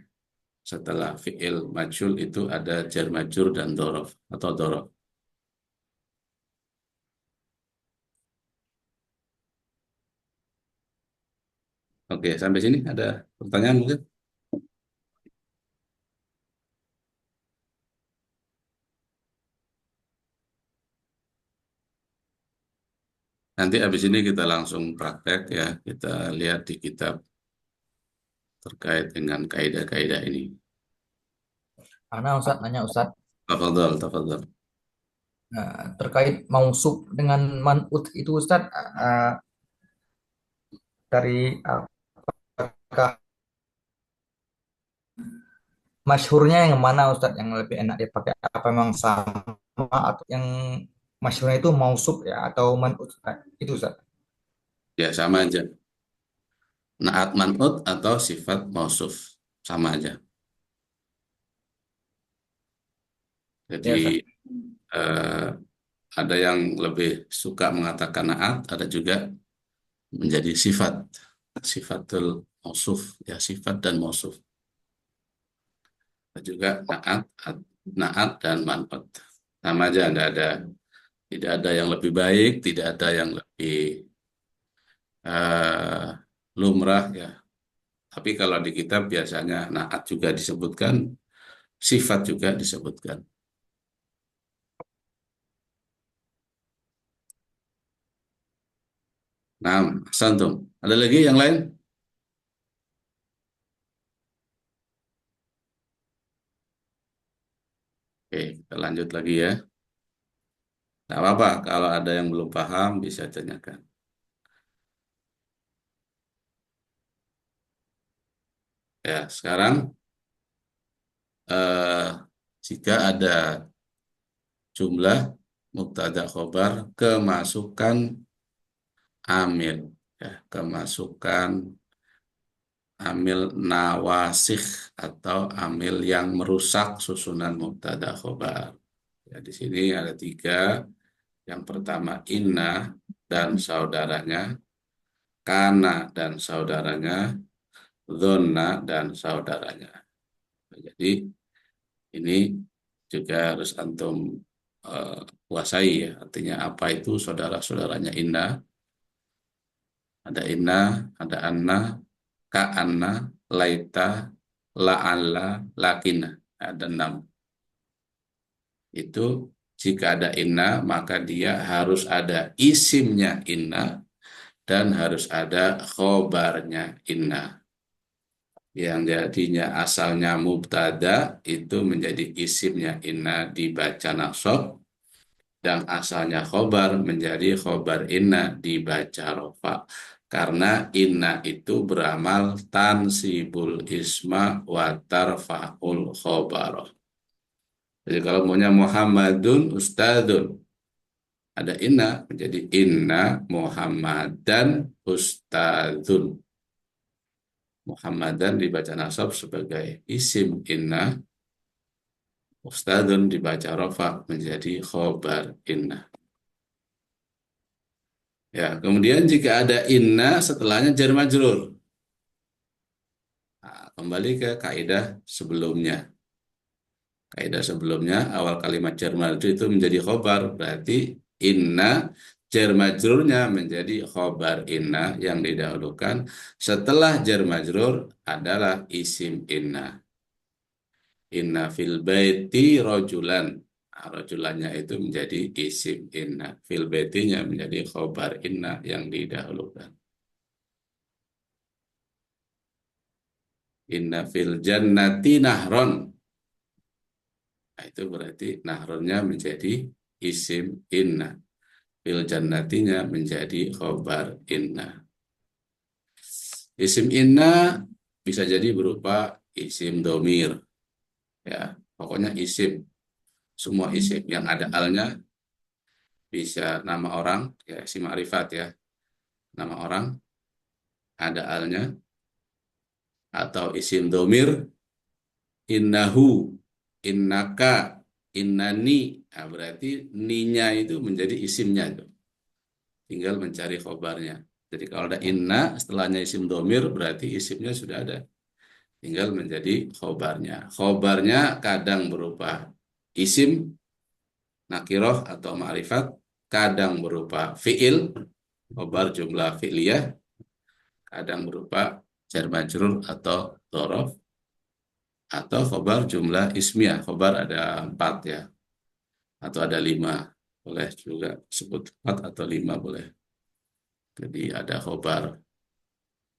Setelah fi'il majhul itu ada jar majrur dan dhorof atau dhorof. Oke, sampai sini ada pertanyaan mungkin? Nanti habis ini kita langsung praktek ya. Kita lihat di kitab terkait dengan kaidah-kaidah ini. Karena Ustaz nanya Ustaz, Tafadhol, tafadhol. terkait mausuf dengan man'ut itu Ustaz, dari apakah masyhurnya yang mana Ustaz yang lebih enak dipakai? Apa memang sama atau yang masyhurnya itu mausuf ya atau man'ut Ustaz? Itu Ustaz. Ya, sama aja. Naat man'ut atau sifat mausuf. Sama aja. Jadi Ya Ustaz. eh, ada yang lebih suka mengatakan naat, ada juga menjadi sifat. Sifatul mausuf, ya sifat dan mausuf. Ada juga naat dan man'ut. Sama aja, tidak ada yang lebih baik, tidak ada yang lebih eh, lumrah ya. Tapi kalau di kitab biasanya naat juga disebutkan, sifat juga disebutkan. Nah, Santum, ada lagi yang lain? Oke, kita lanjut lagi ya. Tidak apa-apa, kalau ada yang belum paham bisa tanyakan. Ya, sekarang eh, jika ada jumlah mubtada khobar kemasukan amil, ya, kemasukan amil nawasikh atau amil yang merusak susunan mubtada khobar. Ya, di sini ada 3. Yang pertama inna dan saudaranya, kana dan saudaranya, dhonna dan saudaranya. Jadi ini juga harus antum kuasai ya. Artinya apa itu saudara-saudaranya inna? Ada inna, ada anna, ka'anna, laita, la'alla, lakina. Ada 6. Itu jika ada inna, maka dia harus ada isimnya inna dan harus ada khobarnya inna. Yang jadinya asalnya mubtada itu menjadi isimnya inna dibaca nasab, dan asalnya khobar menjadi khobar inna dibaca rofa. Karena inna itu beramal tansibul isma wa tarfa'ul khobaroh. Jadi kalau maunya Muhammadun Ustadun, ada inna menjadi inna Muhammadan Ustadun. Muhammadan dibaca nasab sebagai isim inna, Ustadun dibaca rofa menjadi khobar inna. Ya, kemudian jika ada inna setelahnya jar majrur. Nah, kembali ke kaidah sebelumnya. Kaidah sebelumnya awal kalimat jar majrur itu menjadi khobar, berarti inna jar majrurnya menjadi khobar inna yang didahulukan. Setelah jar majrur adalah isim inna. Inna fil baiti rojulan. Nah, rojulannya itu menjadi isim inna. Fil baitinya menjadi khobar inna yang didahulukan. Inna fil jannati nahron. Nah, itu berarti nahronnya menjadi isim inna. Fil jannatinya menjadi khobar inna. Isim inna bisa jadi berupa isim domir. Ya, pokoknya isim. Semua isim yang ada alnya, bisa nama orang, ya isim ma'rifat ya. Nama orang, ada alnya, atau isim domir, innahu, innaka, innani. Nah, berarti ninya itu menjadi isimnya tuh. Tinggal mencari khobarnya. Jadi kalau ada inna, setelahnya isim domir, berarti isimnya sudah ada. tinggal menjadi khobarnya. Khobarnya kadang berupa isim, nakiroh atau ma'rifat, kadang berupa fi'il, khobar jumlah fi'liyah, kadang berupa jar majrur atau dhorof, atau khobar jumlah ismiyah. Khobar ada 4 ya, atau ada 5, boleh juga sebut 4 atau 5 boleh. Jadi ada khobar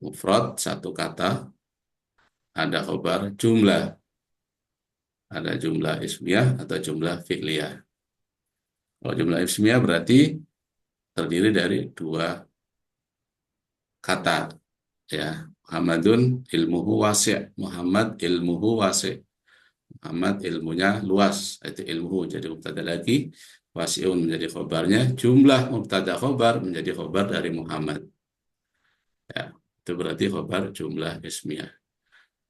mufrad, satu kata, ada khobar jumlah, ada jumlah ismiyah atau jumlah fi'liyah. Kalau jumlah ismiyah berarti terdiri dari 2 kata, ya. Muhammadun ilmuhu wasi', Muhammad ilmuhu wasi', Muhammad ilmunya luas, itu ilmuhu jadi mubtada lagi, wasi'un menjadi khobarnya, jumlah mubtada khobar menjadi khobar dari Muhammad, ya. Itu berarti khobar jumlah ismiyah.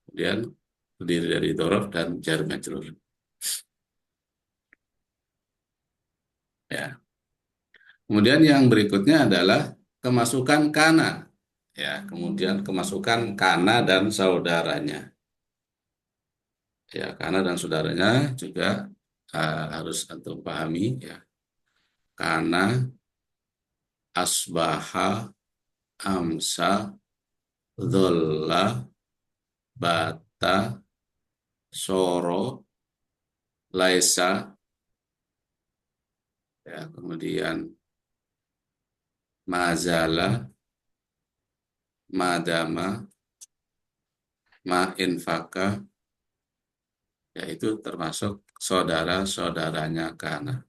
Kemudian terdiri dari dhorof dan jar majrur, ya. Kemudian yang berikutnya adalah kemasukan kana, ya. Kemudian kemasukan kana dan saudaranya, ya. Kana dan saudaranya juga harus antum pahami, ya. Kana, asbaha, amsa, dholla, bata, soro, laisa, ya. Kemudian mazala, madama, ma'infaka, yaitu termasuk saudara-saudaranya kana.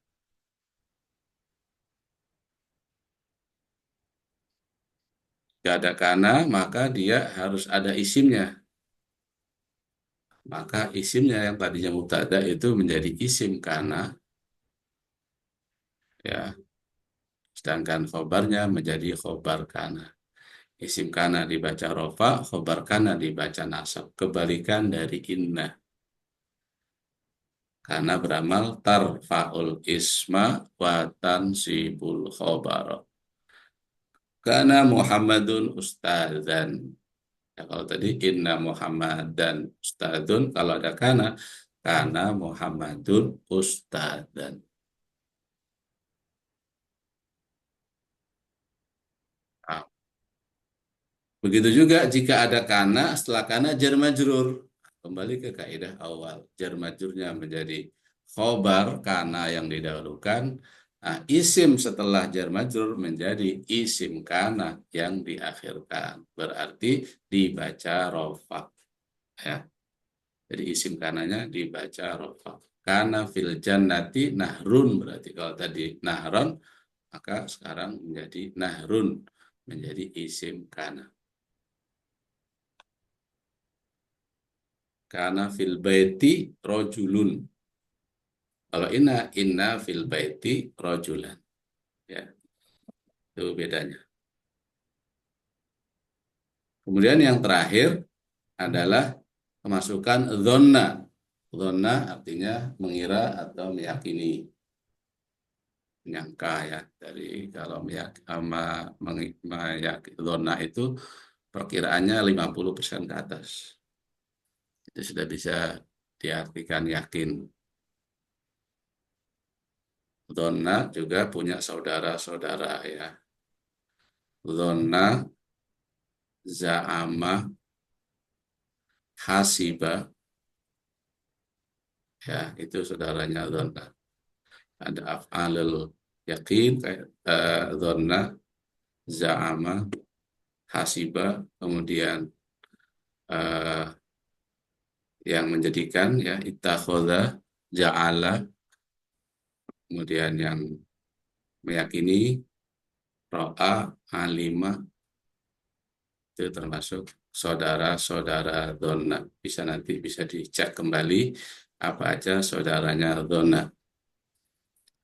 Jika ada kana, maka dia harus ada isimnya. Maka isimnya yang tadinya mubtada itu menjadi isim kana, ya. Sedangkan khobarnya menjadi khobar kana. Isim kana dibaca rofa, khobar kana dibaca nasab. Kebalikan dari inna. Karena beramal tarfa'ul isma wa tansibul khobar. Kana Muhammadun ustadzan. Ya, kalau tadi inna Muhammadan ustadzun, kalau ada kana Muhammadun ustadzan. Nah, begitu juga jika ada kana, setelah kana jar majrur. Kembali ke kaidah awal, jar majrurnya menjadi khobar kana yang didahulukan. Nah, isim setelah jar majrur menjadi isim kana yang diakhirkan. Berarti dibaca rofa, ya. Jadi isim kananya dibaca rofa. Kana fil jannati nahrun, berarti kalau tadi nahron, maka sekarang menjadi nahrun, menjadi isim kana. Kana fil baiti rojulun. Kalau inna fil baiti rojulan, ya. Itu bedanya. Kemudian yang terakhir adalah kemasukan dhonna. Dhonna artinya mengira atau meyakini, menyangka, ya. Dari kalau meyakini dhonna itu perkiraannya 50% ke atas. Itu sudah bisa diartikan yakin. Dhonna juga punya saudara-saudara, ya. Dhonna, za'ama, hasiba, ya, itu saudaranya dhonna. Ada af'alul yakin kayak dhonna, za'ama, hasiba, kemudian yang menjadikan, ya, ittakhadha, ja'ala, kemudian yang meyakini, ro'a, alima, itu termasuk saudara-saudara dhonna. Nanti bisa dicek kembali apa aja saudaranya dhonna.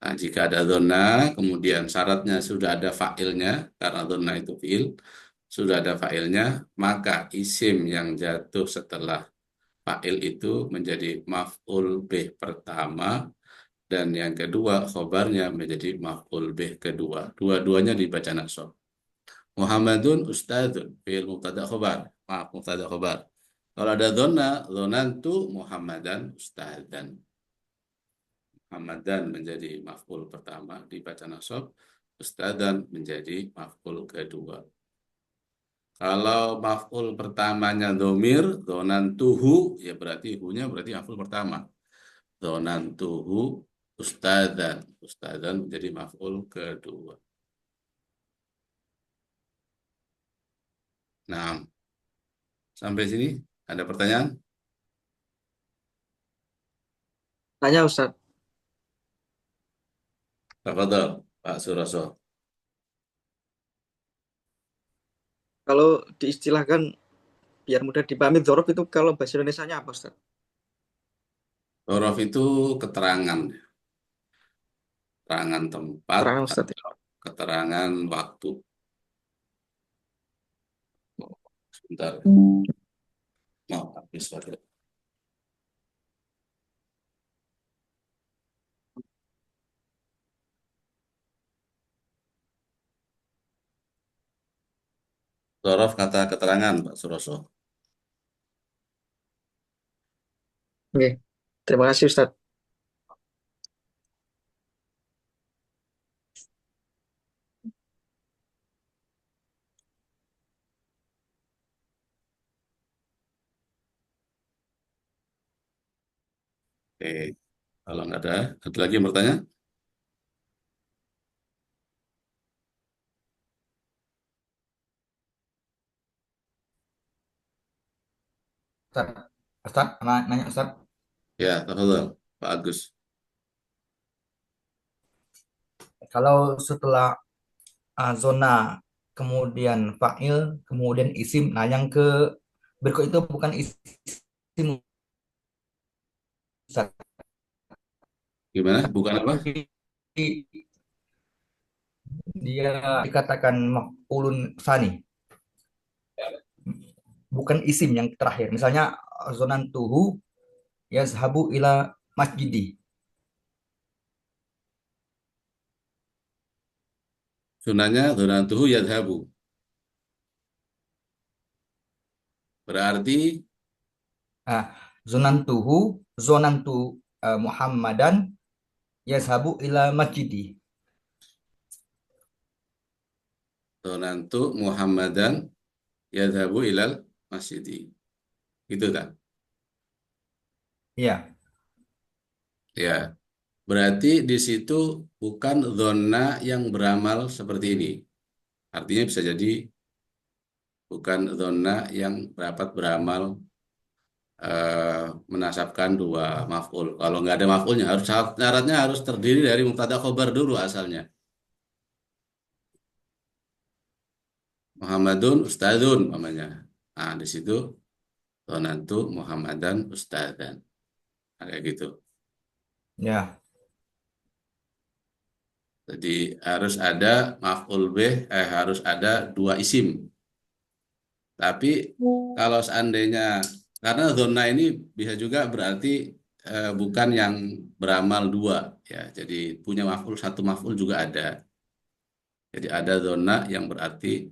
Nah, jika ada dhonna, kemudian syaratnya sudah ada fa'ilnya, karena dhonna itu fi'il, sudah ada fa'ilnya, maka isim yang jatuh setelah fa'il itu menjadi maf'ul bih pertama, dan yang kedua khobarnya menjadi maf'ul bih kedua. Dua-duanya dibaca nasab. Muhammadun ustadzun, fi'il mubtada khobar. Maaf, mubtada khobar. Kalau ada dzonantu Muhammadan ustadzan. Muhammadan menjadi maf'ul pertama dibaca nasab, ustadzan menjadi maf'ul kedua. Kalau maf'ul pertamanya domir, dzonantuhu, ya berarti hu-nya berarti maf'ul pertama. Dzonantuhu ustadzan. Ustadzan menjadi maf'ul kedua. Nah, sampai sini ada pertanyaan? Tanya Ustaz. Tafadhol, Pak Suroso. Kalau diistilahkan biar mudah dipahami dzorof itu kalau bahasa Indonesianya apa Ustaz? Dzorof itu keterangan, keterangan tempat, Terang Ustaz. keterangan waktu. Sebentar, mau habis waktu. Dzorof kata keterangan, Pak Suroso. Oke. Terima kasih Ustaz. Oke, kalau nggak ada lagi yang bertanya? Ustaz, Ustaz, nanya Ustaz. Ya, tafadhol, Pak Agus. Kalau setelah zona, kemudian fa'il, kemudian isim, nah yang ke berikut itu bukan isim Ustaz. Gimana? Bukan apa? Tapi dia dikatakan maf'ulun tsani, bukan isim yang terakhir. Misalnya zonantuhu yazhabu ila masjidi. Sunanya dzonantuhu yadhabu. Berarti Nah, zonantu Muhammadan yazhabu ila masjidi. dzonantu Muhammadan yadhabu ilal masjidi. Gitu kan? Iya, Ya. Berarti di situ bukan zona yang beramal seperti ini. Artinya bisa jadi bukan zona yang dapat beramal menasabkan dua maf'ul. Kalau nggak ada maf'ulnya, syaratnya harus terdiri dari mubtada khobar dulu asalnya. Muhammadun ustadzun namanya. Nah, di situ dzonantu Muhammadan ustadzan. Nah, kayak gitu. ya, Jadi harus ada maf'ul bih, harus ada dua isim. Tapi kalau seandainya, karena zona ini bisa juga berarti bukan yang beramal dua, ya. Jadi punya maf'ul, satu maf'ul juga ada. Jadi ada zona yang berarti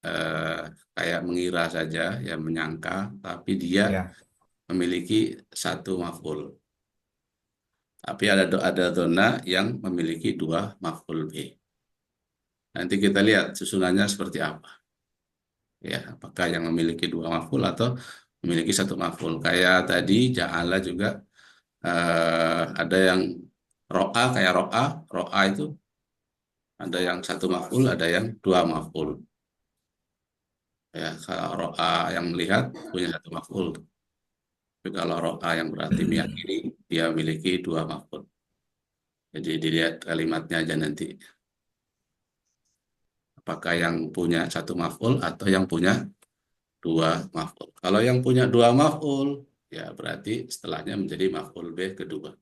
eh, kayak mengira saja, ya menyangka, tapi dia ya, memiliki satu maf'ul. Tapi ada zona yang memiliki dua maf'ul bih. Nanti kita lihat susunannya seperti apa. Ya, apakah yang memiliki dua maf'ul atau memiliki satu maf'ul. Kayak tadi ja'ala juga ada yang ro'a, kayak ro'a itu ada yang satu maf'ul, ada yang dua maf'ul. Ya, kalau ro'a yang melihat punya satu maf'ul. Tapi kalau ro'a yang berarti meyakini, dia memiliki dua maf'ul. Jadi dilihat kalimatnya aja nanti. Apakah yang punya satu maf'ul atau yang punya dua maf'ul. Kalau yang punya dua maf'ul, ya berarti setelahnya menjadi maf'ul B kedua.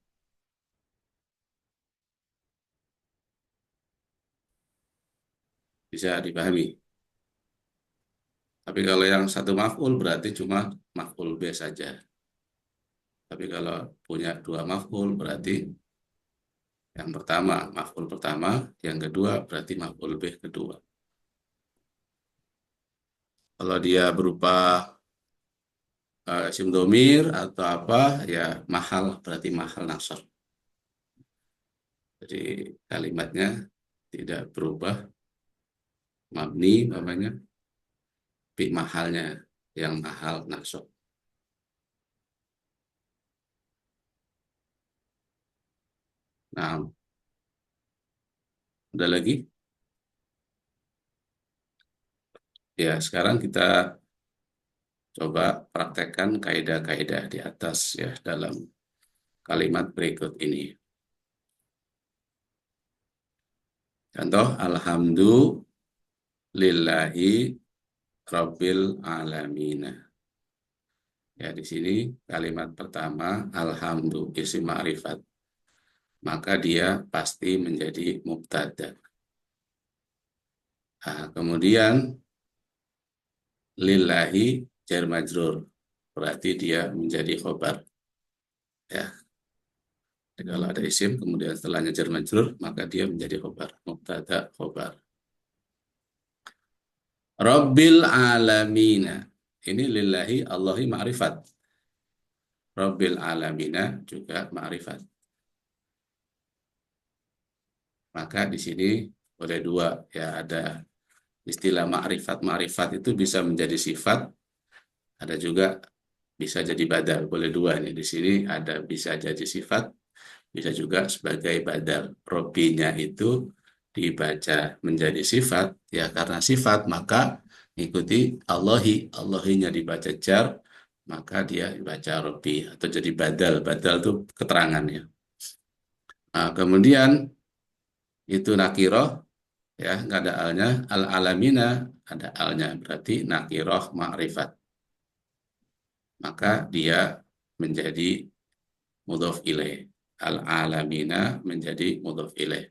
Bisa dipahami. Tapi kalau yang satu maf'ul berarti cuma maf'ul B saja. Tapi kalau punya dua maf'ul berarti yang pertama maf'ul pertama, yang kedua berarti maf'ul B kedua. Kalau dia berupa isim domir atau apa ya mahal, berarti mahal nasab. Jadi kalimatnya tidak berubah, mabni namanya, tapi mahalnya yang mahal nasab. Nah, ada lagi? Ya, sekarang kita coba praktekkan kaidah-kaidah di atas ya dalam kalimat berikut ini. Contoh, alhamdulillahi rabbil alamin. Ya, di sini kalimat pertama alhamdu isim ma'rifat. Maka dia pasti menjadi mubtada. Nah, kemudian lillahi jar majrur. Berarti dia menjadi khobar. Ya. Jadi kalau ada isim kemudian setelahnya jar majrur, maka dia menjadi khobar. Mubtada khobar. Rabbil alamina. Ini lillahi Allahi ma'rifat. Rabbil alamina juga ma'rifat. Maka di sini boleh dua ya, ada istilah ma'rifat. Ma'rifat itu bisa menjadi sifat, ada juga bisa jadi badal. Boleh dua nih. Di sini ada bisa jadi sifat, bisa juga sebagai badal. Robbinya itu dibaca menjadi sifat, ya karena sifat maka ikuti Allahi. Allahinya dibaca jar, maka dia dibaca Robbi. Atau jadi badal. Badal itu keterangannya. Nah, kemudian itu nakiroh, ya nggak ada alnya. Al-alamina ada alnya, berarti nakiroh ma'rifat. Maka dia menjadi mudhof ilaih. Al-alamina menjadi mudhof ilaih.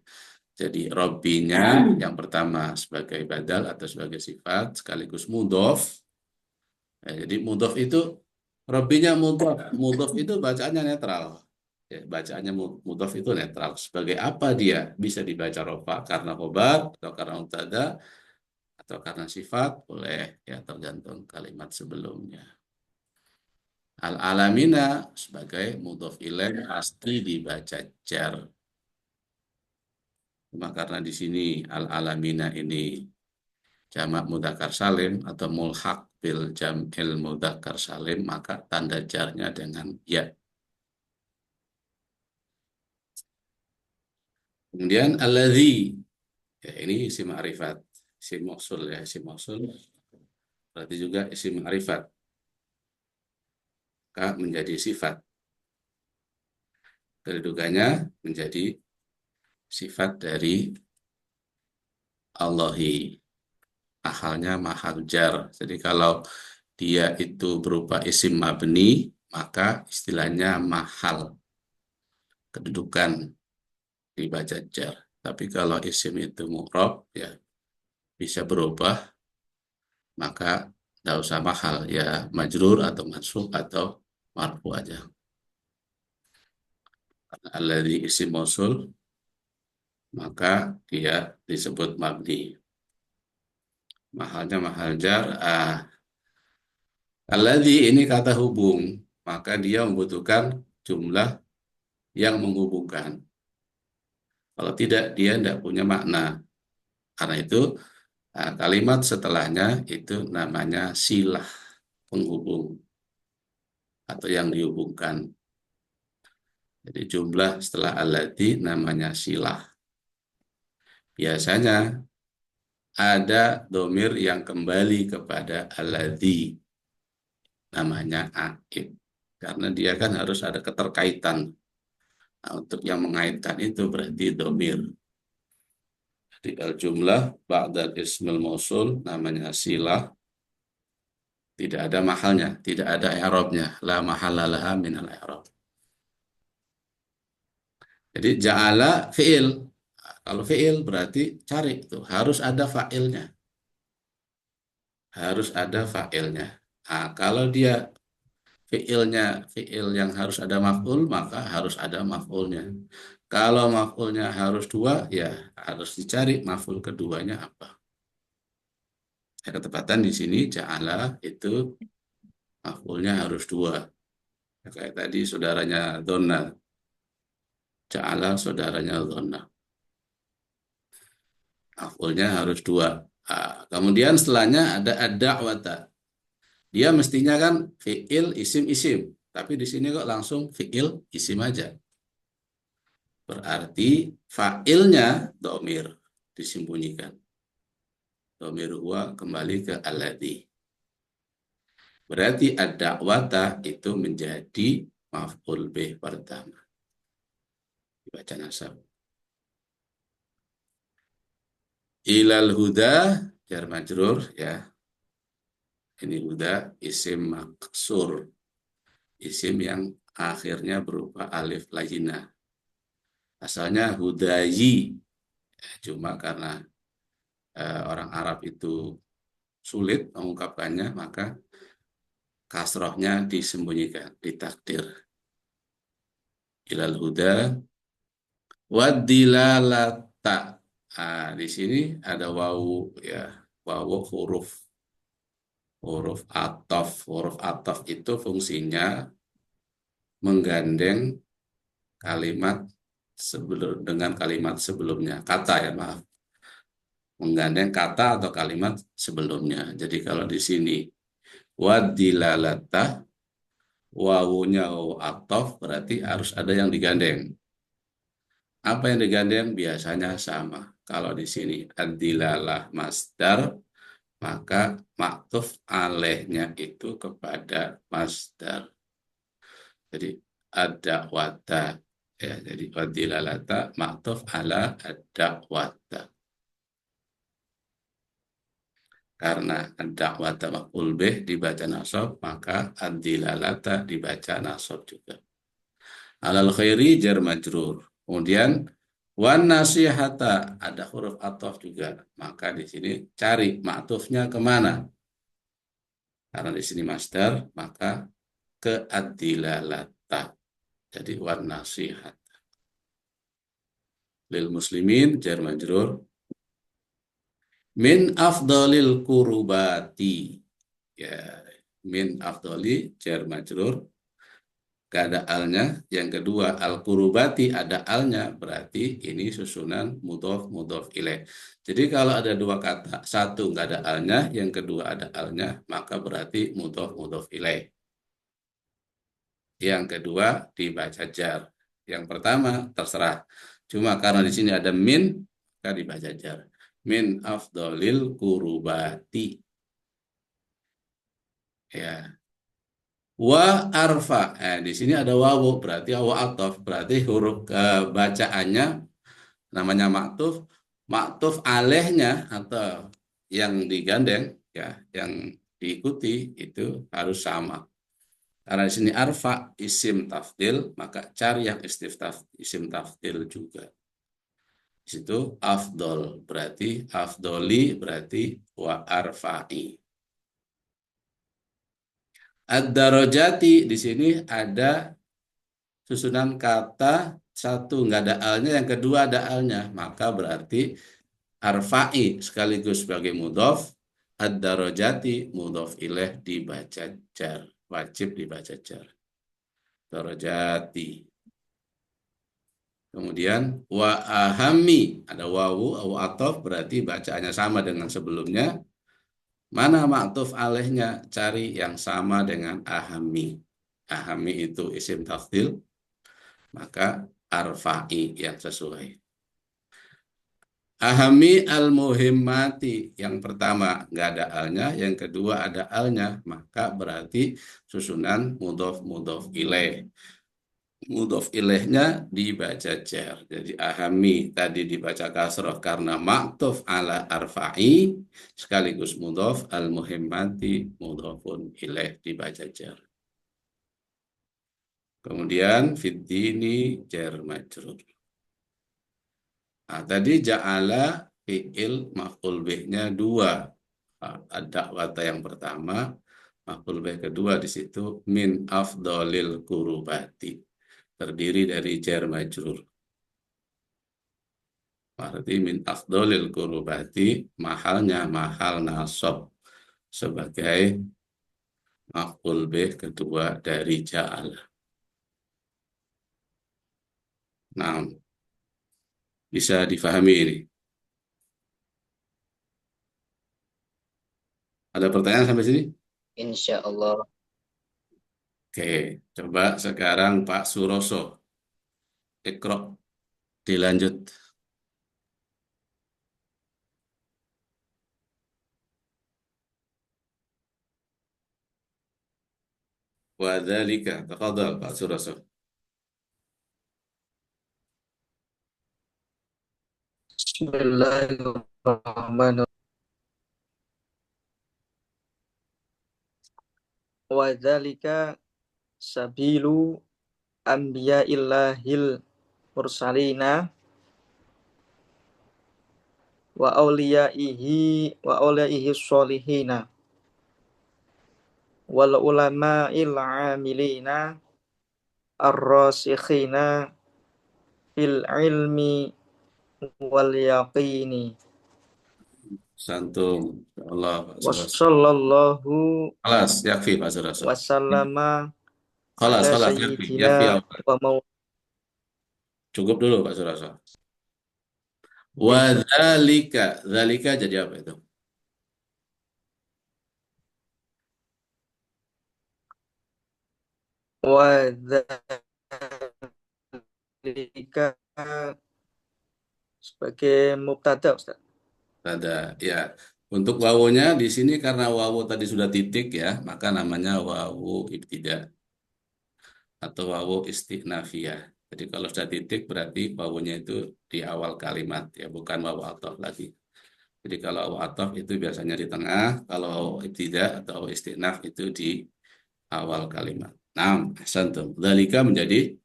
Jadi robbinya yang pertama sebagai badal atau sebagai sifat sekaligus mudhof. Ya, jadi mudhof itu robbinya mudhof. Mudhof itu bacaannya netral. Ya, bacaannya mudhof itu netral. Sebagai apa dia bisa dibaca rofa? Karena khobar atau karena mubtada atau karena sifat, boleh ya tergantung kalimat sebelumnya. Al-alamina sebagai mudhof ilaih pasti dibaca jar. Cuma karena di sini al-alamina ini jamak mudzakkar salim atau mulhaq bil jam'il mudzakkar salim, maka tanda jarnya dengan ya. Kemudian alladzi, ya ini isim ma'rifat, isim mausul ya, isim mausul berarti juga isim ma'rifat. Maka menjadi sifat. Kedudukannya menjadi sifat dari Allahi. Mahalnya mahal jar. Jadi kalau dia itu berupa isim mabni, maka istilahnya mahal. Kedudukan dibaca jar. Tapi kalau isim itu mu'rab, ya bisa berubah, maka tidak usah mahal. Ya majrur atau mansub atau marfu aja. Alladzi isim mausul, maka dia disebut mabni. Mahalnya mahal jar. Alladzi ini kata hubung, maka dia membutuhkan jumlah yang menghubungkan. Kalau tidak, dia tidak punya makna. Karena itu kalimat setelahnya itu namanya silah penghubung atau yang dihubungkan. Jadi jumlah setelah alladzi namanya silah. Biasanya ada domir yang kembali kepada alladzi, namanya aid. Karena dia kan harus ada keterkaitan. Nah, untuk yang mengaitkan itu berarti domir. Jadi al-jumlah ba'dal ismil mausul namanya silah. Tidak ada mahalnya, tidak ada i'rabnya. La mahalla laha minal i'rab. Jadi ja'ala fi'il. Kalau fi'il berarti cari itu harus ada fa'ilnya. Harus ada fa'ilnya. Nah, kalau dia fi'ilnya fi'il yang harus ada maf'ul, maka harus ada maf'ulnya. Kalau maf'ulnya harus dua, ya harus dicari maf'ul keduanya apa. Ya, ketepatan di sini ja'ala itu Maf'ulnya harus dua. Kayak tadi saudaranya Donna. Ja'ala saudaranya Donna. Maf'ulnya harus dua. Kemudian setelahnya ada ad-da'wata. Dia mestinya kan fi'il, isim, isim. Tapi di sini kok langsung fi'il, isim aja. Berarti fa'ilnya domir disembunyikan. Domir huwa kembali ke alladhi. Berarti ad-da'wata itu menjadi maf'ul bih pertama. Dibaca nasab. Ilal huda jar majrur ya. Ini huda isim maksur. Isim yang akhirnya berupa alif layyinah. Asalnya hudayi. Cuma karena orang Arab itu sulit mengungkapkannya, maka kasrohnya disembunyikan, ditakdir. Ilal huda wadilalata. Di sini ada wawu ya, wawu huruf atof. Huruf atof itu fungsinya menggandeng kalimat dengan kalimat sebelumnya, kata ya maaf, menggandeng kata atau kalimat sebelumnya. Jadi kalau di sini wadilalata, wawunya wawu atof, berarti harus ada yang digandeng. Apa yang digandeng biasanya sama. Kalau di sini adilalah masdar, maka maktuf alaihnya itu kepada masdar. Jadi ada wata ya, jadi wadilalata maktuf ala ada wata. Karena ada wata maf'ul bih dibaca nasab, maka adilalata dibaca nasab juga. Alal khairi jar majrur. Kemudian wan nasihata ada huruf ataf juga. Maka di sini cari maktufnya kemana? Karena di sini masdar, maka ke adilalata. Jadi wan nasihat. Lil muslimin jar majrur. Min afdalil kurubati. Ya, min afdali jar majrur. Gak ada alnya. Yang kedua al-kurubati ada alnya, berarti ini susunan mudhof ilaih. Jadi kalau ada dua kata, satu nggak ada alnya, yang kedua ada alnya, maka berarti mudhof ilaih. Yang kedua dibaca jar. Yang pertama terserah. Cuma karena di sini ada min, maka dibaca jar. Min afdolil kurubati. Ya. Wa arfa. Di sini ada wawu, berarti wawu atof, berarti huruf bacaannya namanya maktuf. Maktuf alehnya atau yang digandeng ya, yang diikuti itu harus sama. Karena di sini arfa isim tafdil, maka cari yang isim tafdil juga. Di situ afdol berarti afdoli berarti wa arfa'i. Ad-darajati di sini ada susunan kata satu nggak ada alnya, yang kedua ada alnya, maka berarti arfa'i sekaligus sebagai mudhof, ad-darajati mudhof ilaih dibaca jar, wajib dibaca jar. Darajati. Kemudian wa ahami ada wawu atof, berarti bacaannya sama dengan sebelumnya. Mana maktuf alaihnya? Cari yang sama dengan ahami. Ahami itu isim tafdil, maka arfa'i yang sesuai. Ahami al-muhimmati, yang pertama nggak ada alnya, yang kedua ada alnya, maka berarti susunan mudhof ilaih. Mudhof ilaihnya dibaca jar. Jadi ahami tadi dibaca kasroh karena maktuf ala arfa'i sekaligus mudhof, al-muhimmati mudhofun ilaih dibaca jar. Kemudian fiddini jar majrur. Tadi ja'ala fi'il maf'ul bih-nya dua. Ada wata yang pertama, maf'ul bih kedua di situ min afdolil kurubati. Terdiri dari jar majrur. Berarti min afdolil kurubati mahalnya mahal nasab sebagai Maf'ul bih kedua dari ja'ala. Nah, bisa difahami ini. Ada pertanyaan sampai sini? Insya Allah. Oke, coba sekarang Pak Suroso. Ikro, dilanjut. Wadzalika, tafadhal Pak Suroso. Bismillahirrahmanirrahim. Wa dzalika sabilu anbiya'illahil mursalina wa auliyaihi sholihina wal ulama'il amilina ar-rasikhina fil ilmi wal yaqini. Santum. Allah, Pak Suroso. Wassallallahu Kelas, yakfi Pak Suroso. wasallama Kelas, ala kelas, yakfi. Yakfi sayyidina awal. wa maulana. Cukup dulu Pak Suroso. Wadzalika, dzalika jadi apa itu? Wa dzalika sebagai mubtada, Ustaz. Ada, ya. Untuk wawunya di sini karena wawu tadi sudah titik ya, maka namanya wawu ibtida atau wawu istighnafiyah. Jadi kalau sudah titik berarti wawunya itu di awal kalimat ya, bukan wawu athof lagi. Jadi kalau wawu athof itu biasanya di tengah, kalau wawu ibtida atau wawu istighnaf itu di awal kalimat. Nah, santum. Dzalika menjadi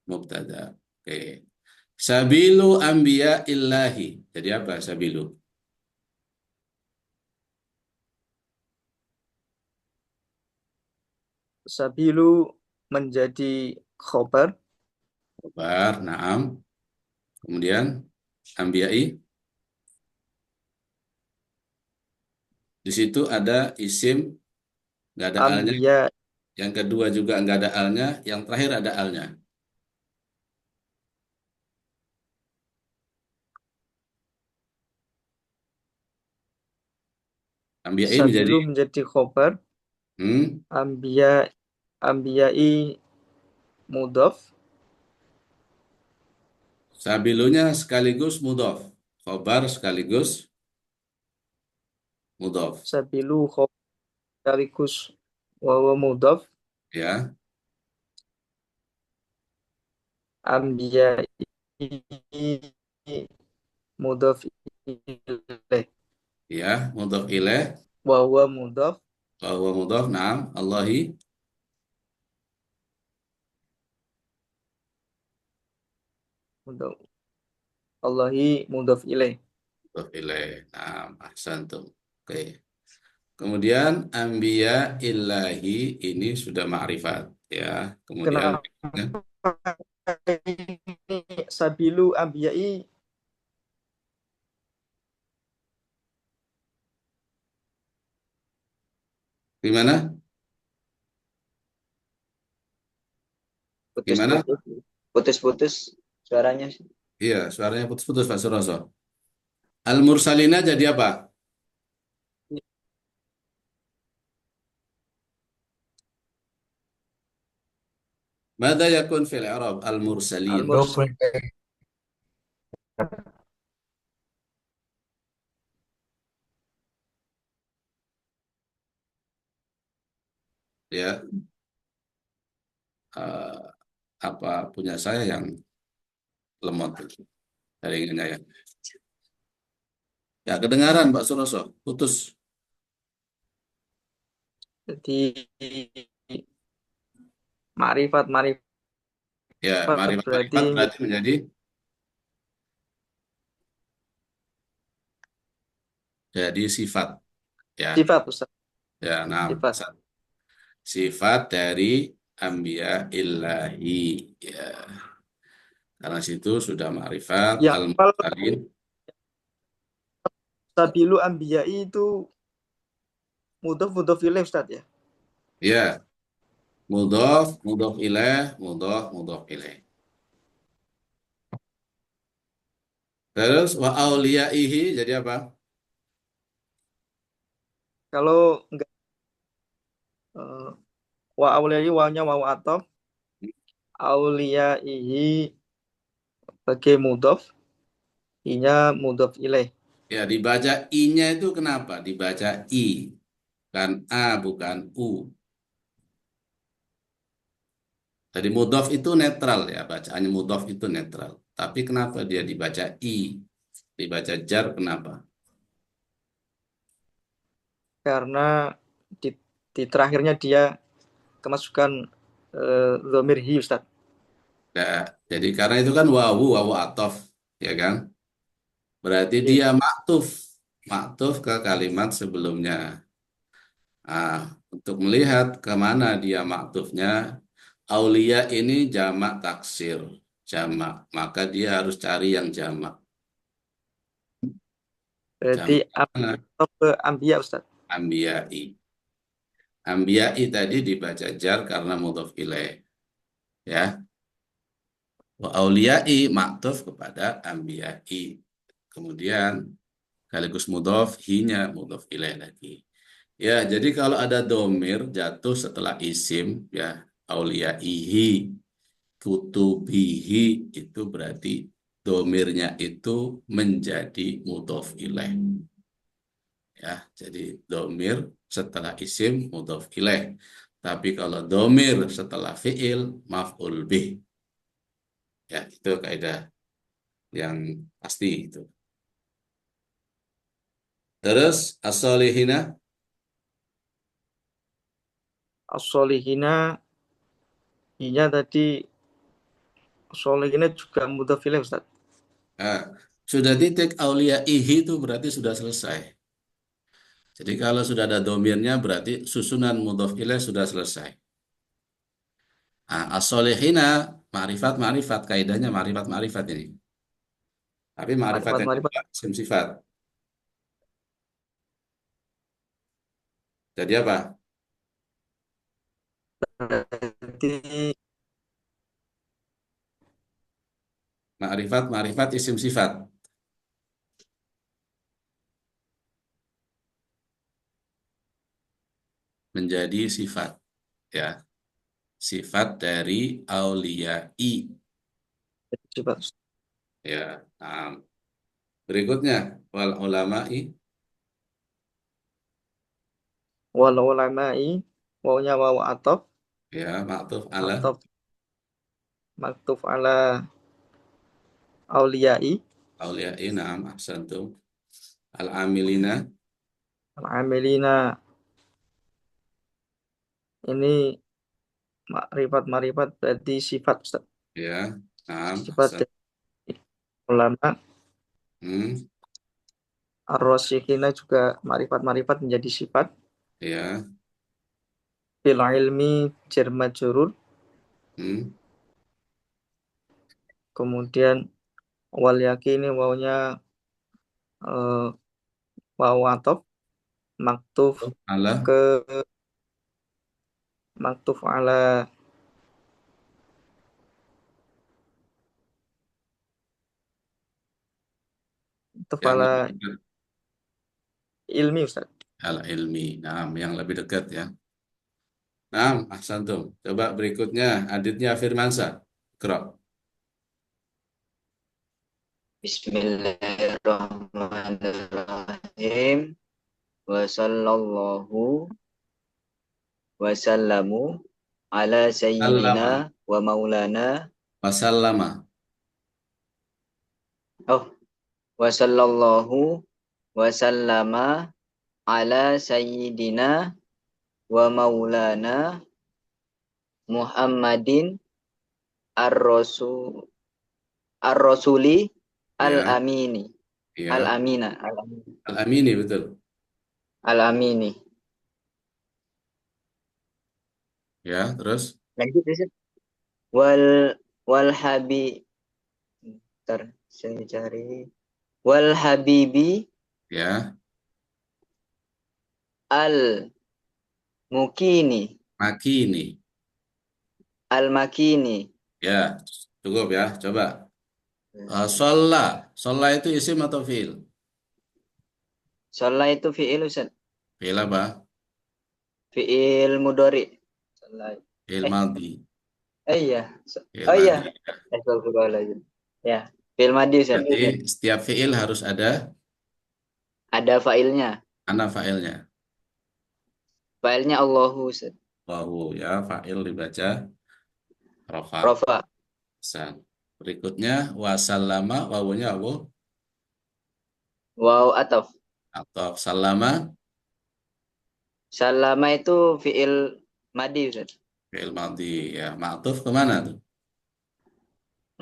mubtada. Oke. Sabilu anbiya illahi. Jadi apa sabilu? Sabilu menjadi khobar, Khabar, na'am. Kemudian ambiyai. Di situ ada isim, nggak ada alnya. ambiya Yang kedua juga nggak ada alnya. Yang terakhir ada alnya. Ambiyai menjadi sabilu menjadi khobar, hmm, ambiyai mudhof, sabilunya sekaligus mudhof. Khabar sekaligus mudhof. sabilu khobar sekaligus wawa mudhof, Ya, ambiyai mudhof ilaih, ya, mudhof ilaih. wawa mudhof, Bahwa mudhof, na'am. Allahi. mudhof Allahi mudhof ilaih. Mudhof ilaih. Na'am, ahsantum. Oke. Kemudian ambiya illahi ini sudah ma'rifat ya. Kemudian Kenapa ini sabilu ambiyai gimana? Gimana? Putus-putus suaranya. Iya, suaranya putus-putus Pak Suroso. Al-mursalina jadi apa? Mada yakun fil i'rab al-mursalin? al-mursal Ya, eh, apa punya saya yang lemot itu jaringannya ya. Ya, kedengaran Pak Suroso, putus. jadi ma'rifat Ya, ma'rifat berarti berarti menjadi sifat ya. sifat, Ustaz. Ya, nah, Sifat. sifat dari ambiya illahi ya. Karena situ sudah ma'rifat Ya, kalau al-mursalin. sabilu ambiyai itu mudhof ilaih, Ustaz ya. Ya, mudhof, mudhof ilaih, mudhof, mudhof ilaih. Terus wa auliyaihi jadi apa? Kalau enggak wa auliya'i wawnya wawu ataf, auliya'ihi sebagai mudhof, inya mudhof ilaih. Ya, dibaca i-nya itu kenapa? Dibaca i, bukan a, bukan u. Jadi mudhof itu netral ya, bacaannya mudhof itu netral. Tapi kenapa dia dibaca i, dibaca jar kenapa? Karena di, di terakhirnya dia kemasukan dhamir hi, Ustaz. Nah, jadi karena itu kan wawu, wawu atof, ya kan? Berarti Iya. dia maktuf, maktuf ke kalimat sebelumnya. Nah, untuk melihat kemana dia maktufnya, aulia ini jamak taksir, jamak. Maka dia harus cari yang jamak. Berarti Jamak mana? ataf ke ambiya, Ustaz. Ambiyai. Ambiyai tadi dibaca jar karena mudhof ilaih. Ya. Wa auliyai maktuf kepada ambiyai. Kemudian sekaligus mudhof, hinya mudhof ilaih lagi. Ya, jadi kalau ada domir jatuh setelah isim, ya, auliyaihi, kutubihi, itu berarti domirnya itu menjadi mudhof ilaih. Ya, jadi domir setelah isim mudhof ilaih. Tapi kalau domir setelah fiil maf'ul bih. Ya, itu kaidah yang pasti itu. Terus as-solihina, As-solihina, inya tadi solihina juga mudhof ilaih, Ustaz. nah, sudah titik aulia ihi itu berarti sudah selesai. Jadi kalau sudah ada domirnya berarti susunan mudhof ilaih sudah selesai. Nah, as-solihina ma'rifat kaidahnya ma'rifat ini. Tapi ma'rifat yang Marifat-marifat kedua isim sifat. Jadi apa? berarti Ma'rifat isim sifat menjadi sifat, ya. Sifat dari auliyai, sifat, Ustaz. ya. Nah, berikutnya wal ulama'i, Wal ulama'i, wawnya wawu ataf, ya, maktuf ala ataf maktuf ala auliya'i, auliyai, na'am ahsantum. Al amilina, al-amilina, ini marifat berarti sifat, Ustaz. ya, na'am Sifat ahsan. dari ulama. Hmm, Ar-rasikhina juga marifat menjadi sifat. ya, Fil ilmi jar majrur. hmm, Kemudian wal yakini wawunya wawu ataf maktuf ala, ke maktuf ala maktuf yang ala lebih dekat, ilmi, Ustaz. al ilmi, na'am yang lebih dekat, ya. Na'am ahsantum. Coba berikutnya Aditya Firmansa. Iqra. Bismillahirrahmanirrahim. Wa sallallahu wa sallamu ala sayyidina Sallama, wa maulana. wasallama, Oh, wa sallallahu wa sallama ala sayyidina wa maulana Muhammadin ar-rasul ar-rasuli ya, al-amini ya, al-amini al amini betul, al-amini. ya. Terus Lanjut ya, Ustaz. Wal wal habi Bentar, saya cari. Wal habibi ya, al mukini Makini. Al-makini. Ya, cukup ya. Coba. Sholla. Sholla itu isim atau fiil? Sholat itu fi'il Ustaz. Fiil apa? Fi'il mudhari. Sholat. Fiil madhi. Iya. Fiil Oh iya. madhi. Astagfirullahaladzim. Ya, fi'il madhi Ustaz. Berarti setiap fiil harus ada Ada fa'ilnya. mana failnya. Fa'ilnya Allahu Ustaz. Wahu ya, fail dibaca rofa. Rofa. San. Berikutnya wasallama, wawunya apa? Waw ataf. Atau salama, Salama itu fi'il madhi Ustaz. fiil madhi ya. Ma'tuf kemana tuh?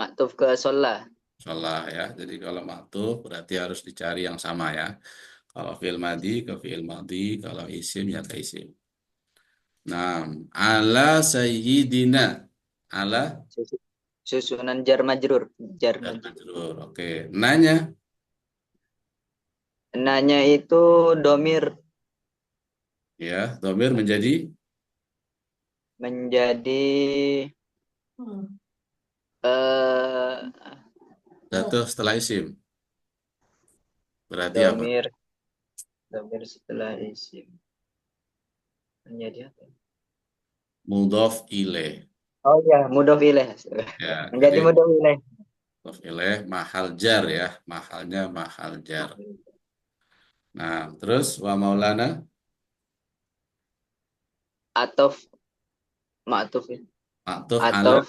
Maktuf ke sholat. Sholah ya. Jadi kalau ma'tuf berarti harus dicari yang sama ya. Kalau fiil madhi ke fiil madhi, kalau isim ya ke isim. Nah, ala sayyidina. Ala Susunan jar majrur. Jar dan majrur. majrur. Oke. Nanya. Nanya itu domir Ya, domir menjadi menjadi eh jatuh setelah isim. Berarti apa? domir setelah isim menjadi apa? Mudhof ilaih. Oh ya, mudhof ilaih. Ya, Menjadi jadi mudhof ilaih. mudhof ilaih mahal jar ya. Mahalnya mahal jar. Nah, terus wa maulana Atof ma'tuf ya. ma'tuf ala Atof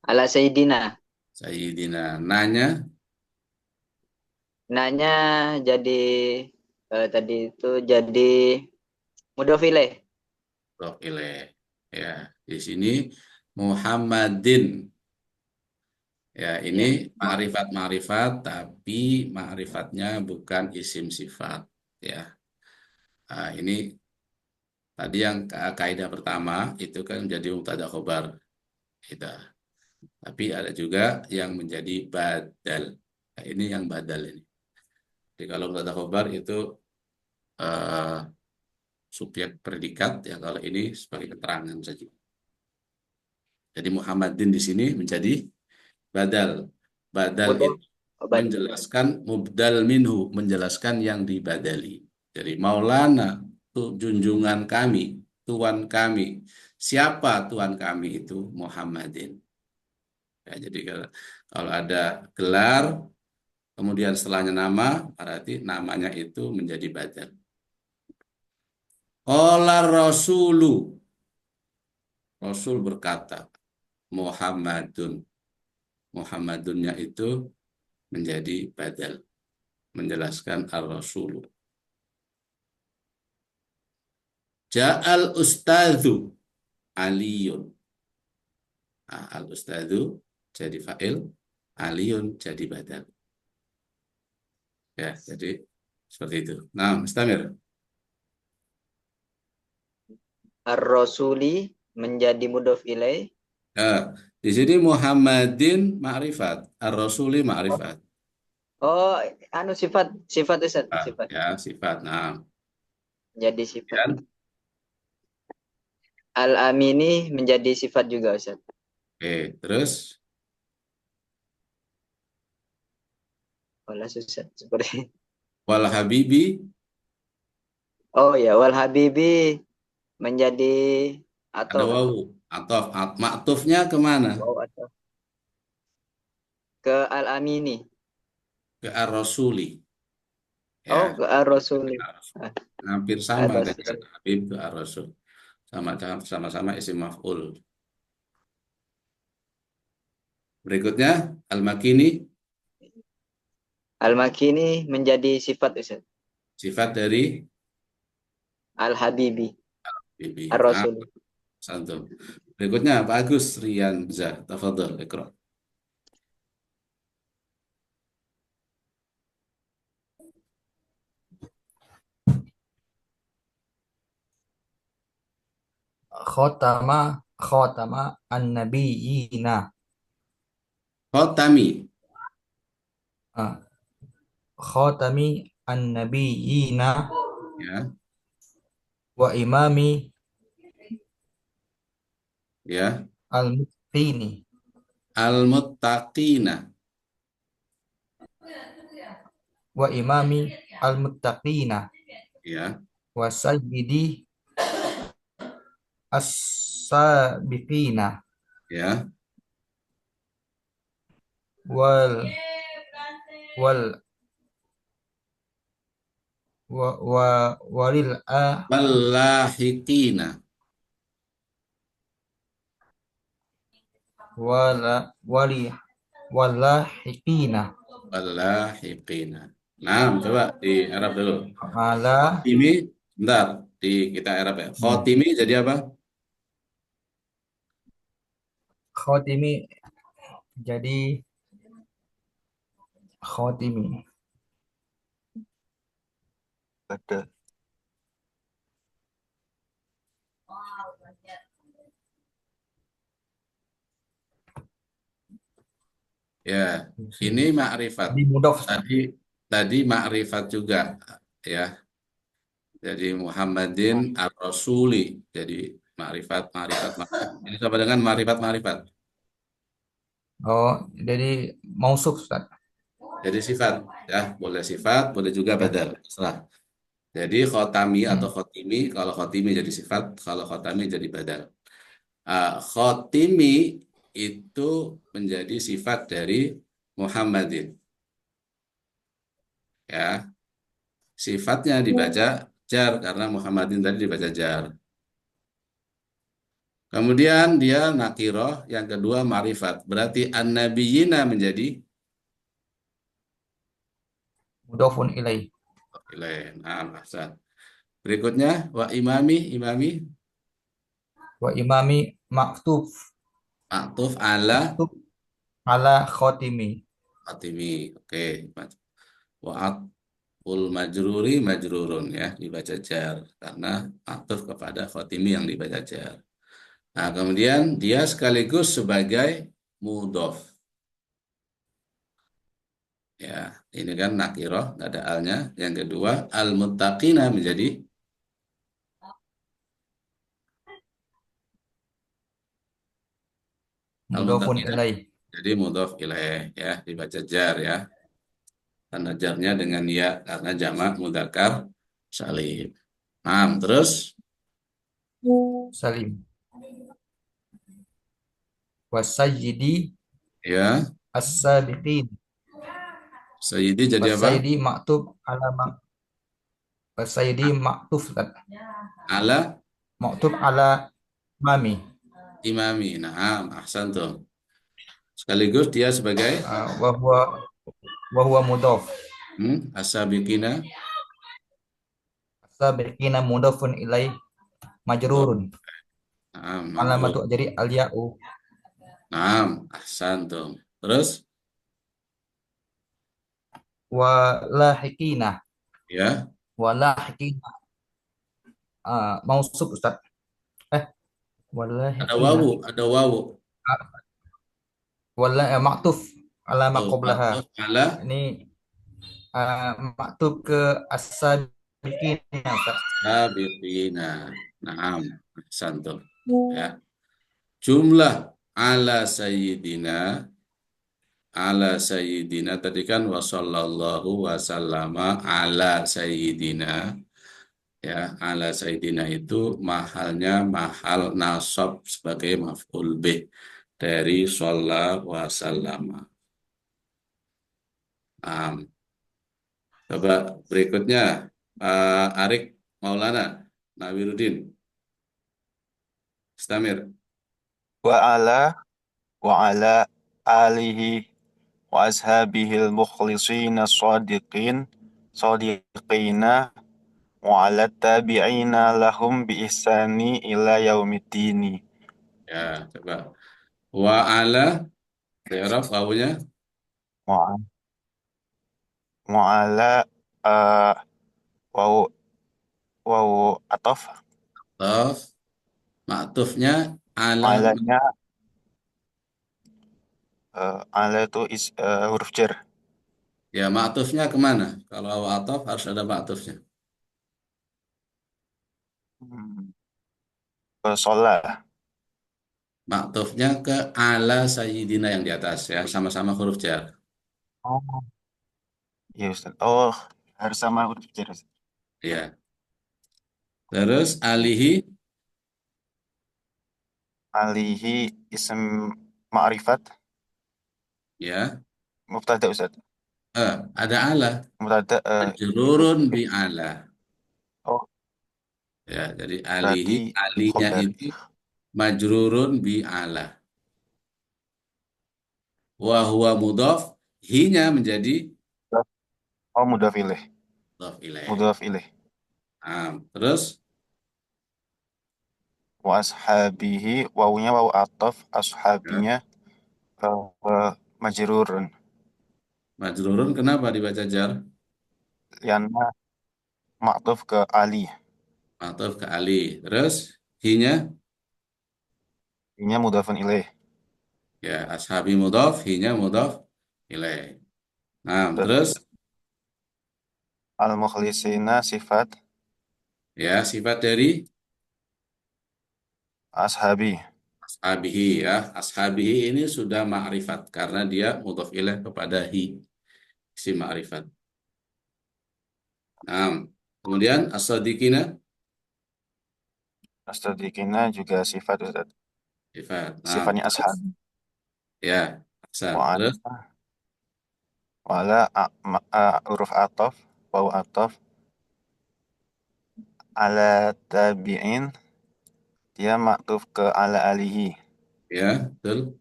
ala sayyidina. sayyidina. Nanya Nanya jadi tadi itu jadi mudhof ilaih. mudhof ilaih. Ya, di sini Muhammadin. Ya, ini ma'rifat-ma'rifat tapi ma'rifatnya bukan isim sifat ya. Nah, ini tadi yang kaidah pertama itu kan menjadi mubtada khobar kita. Tapi ada juga yang menjadi badal. Nah, ini yang badal ini. Jadi kalau mubtada khobar itu eh, subjek predikat ya, kalau ini sebagai keterangan saja. Jadi Muhammadin di sini menjadi badal. Badal Mudhof itu menjelaskan mubdal minhu, menjelaskan yang dibadali. Jadi Maulana itu junjungan kami, Tuhan kami. Siapa Tuhan kami itu? Muhammadin. Ya, jadi kalau ada gelar, kemudian setelahnya nama, berarti namanya itu menjadi badal. Qala Rasulu. Rasul berkata, Muhammadun. Muhammadunnya itu menjadi badal. Menjelaskan ar-Rasulu. Ja'al ustadzu Aliyun. Nah, al-ustadzu jadi fa'il, Aliyun jadi badal. Ya, jadi seperti itu. Nah, mustamir. Ar-rasuli menjadi mudhof ilaih. Nah, di sini Muhammadin ma'rifat, ar-Rasuli ma'rifat. Oh, sifat Ustaz, sifat. Ya, sifat. Nah, Jadi sifat. dan Al-amini menjadi sifat juga Ustaz. oke, terus Wala susah seperti. wal habibi. Oh ya, wal habibi menjadi Ada atau wawu atau maktufnya kemana? wow, atau ke al-amini. Ke ar-Rasuli. Ya, Oh, ke ar-rasuli. hampir sama Ar-Rasul. dengan Habib ke ar-Rasul. Sama-sama isim maf'ul. Berikutnya al-makini, Al-makini menjadi sifat Ustaz. sifat dari Al-habibi, bibi. ar-rasul. Santum. Berikutnya Pak Agus Rianza, tafadhol ikra. Khotama an-nabiyina. Khotami. Ah, Khotami an-nabiyina Ya. wa imami Ya, Al-muttaqini. al-muttaqina. Wa imami al-muttaqina. Ya, Wa sayyidi as-sabiqina. ya, Wal wal wa walil wallahiqina. wala wali walahiqina Wallahiqina. Nah, coba di Arab dulu. ala Khotimi, bentar, kita Arab ya. Khotimi jadi apa? khotimi jadi khotimi. Badal. Ya, ini ma'rifat. Jadi mudhof. Tadi ma'rifat juga, ya. Jadi Muhammadin ar-Rasuli. Jadi ma'rifat, ma'rifat, ma'rifat. Ini sama dengan ma'rifat, ma'rifat. Oh, jadi mausuf Ustaz. Jadi sifat, ya. Boleh sifat, boleh juga badal. Terserah. Jadi khotami atau khotimi, kalau khotimi jadi sifat, kalau khotami jadi badal. Khotimi itu menjadi sifat dari Muhammadin. Ya, sifatnya dibaca jar karena Muhammadin tadi dibaca jar. Kemudian dia nakiroh, yang kedua ma'rifat. Berarti an-nabiyina menjadi Mudhofun ilaih. ilaih. Nah, ahsan. Berikutnya wa imami, imami Wa imami maktub ma'tuf ala maktub ala khotimi. Fatimi. Oke. Wa ul majruri majrurun, ya, dibaca jar karena ma'tuf kepada Fatimi yang dibaca jar. Nah, kemudian dia sekaligus sebagai mudhof. Ya, ini kan nakiroh, nggak ada alnya. Yang kedua, al-muttaqina menjadi Mudhofun al-muttaqina ilaih. jadi mudhof ilaih, ya, dibaca jar, ya. Tanda jarnya dengan ya karena jamak mudzakkar salim. Nah, terus Salim. Wa sayyidi ya, as-sabiqin. sayyidi jadi Wa apa? sayyidi maktub ala wa sayyidi maktub Ustaz. Ala Maktub ala mami. imami. Nah, ahsan tuh. Sekaligus dia sebagai Wa huwa mudhof. as-sabiqina. Sabiqina mudhofun ilaih majrurun. Nah, Alamatu majrur. jadi al-ya'u. Nah, ahsan tuh. Terus Wa lahiqina. ya, Wa lahiqina. Mausuf Ustaz. Wa ada lahiqina. wawu, ada wawu. Wala maktuf ala Tuh, maqoblaha. ma'tuf ala Ini maktub ke as-sabiqin Ustaz. sabiqina. Nah, ahsan tuh. Ya. Jumlah ala sayyidina tadi kan wa sallallahu wa sallama ala sayyidina, ya. Ala sayyidina itu mahalnya mahal nasab sebagai maf'ul bih dari shalla wa sallama. Coba berikutnya Arik Maulana Nawiruddin Stamir. Wa ala alihi wa ashabihil mukhlisina sadiqina wa ala tabi'ina lahum bi ihsani ila yaumiddini. Ya, coba wa ala Arab wawunya Wa wa ala uh, waw waw atof Tof, maktufnya ala, alanya ala itu huruf jar. ya, maktufnya kemana? Kalau atof harus ada maktufnya. Sholat. Maktufnya ke ala sayyidina yang di atas ya, sama-sama huruf jar. Oh, iya Ustaz. Oh, harus sama huruf jar, Ustaz. Ya. Terus alihi Alihi ism ma'rifat ya. mubtada Ustaz. Ada ala. Mubtada Majrurun bi ala. oh, Ya, jadi alihi berarti alinya khobar. itu majrurun bi ala. Wa huwa mudhaf, hinya menjadi Oh, mudhaf ilaih. mudhaf ilaih. Mudhaf ilaih. Terus Wa ashabihi wawunya wawu ataf, ya, ashabinya majrurun. majrurun kenapa dibaca jar? Lianna ma'tuf ke Ali. Atau ke ali. Terus hinya Ini mudhafun ilaih. ya ashabi mudhaf, hinya mudhaf ilaih. Terus Al-mukhlisina sifat ya sifat dari ashabi. ashabihi ya. Ashabihi ini sudah ma'rifat karena dia mudhaf ilaih kepada hi, si ma'rifat. Kemudian as-sadiqina Astadikina juga sifat Ustaz. sifat. Sifatnya Terus ashab. ya, Ahsan. Wa Terus wala huruf ataf, wawu ataf ala tabi'in dia maktuf ke ala alihi. ya, betul.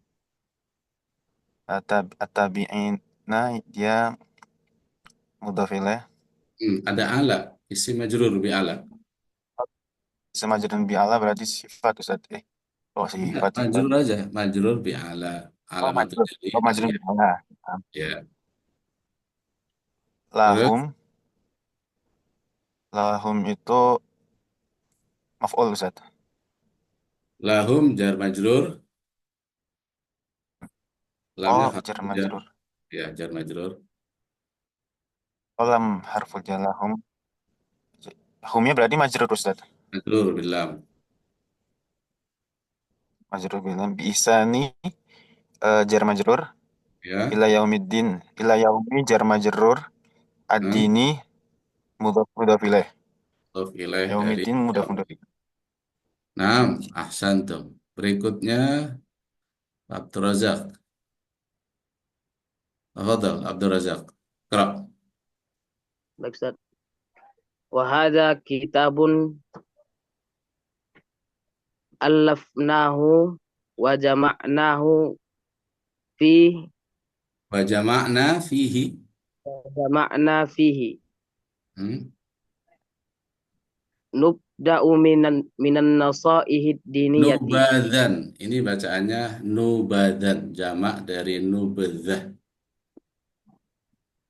At-tabi'in nah dia mudhaf ilaih. Ada ala, isim majrur bi ala. Semajrun bi ala berarti sifat Ustaz. Oh, Enggak, sifat. majrur aja, majrur bi ala. Oh, Alamatnya majrur. jadi Oh, majrun ya. bi ala. Ya. Terus Lahum, lahum itu maf'ul Ustaz. lahum jar majrur, lamnya Oh, jar harfu jar. majrur. Ya, jar majrur. Oh, lam harful jar lahum. Humnya berarti majrur Ustaz. Majrur bilam. Majrur bilang bi'isani jar majrur. Ya. Ila yaumiddin. Ila yaumi jar majrur. Nah, Ad-dini mudhaf ilaih. mudhaf ilaih dari Yaumiddin mudhaf ilaih. Naam, ahsantum. Berikutnya Abdur Razak. Tafadhal Abdur Razak. Qra. Baik Ustaz. Wa hadza kitabun allafnahu wa jama'nahu fi Wa jama'na fihi. jama'na fihi Hmm. nubda'u minan nasaihid diniyati Nubadan. Ini bacaannya nubadan. Jamak dari nubadzah.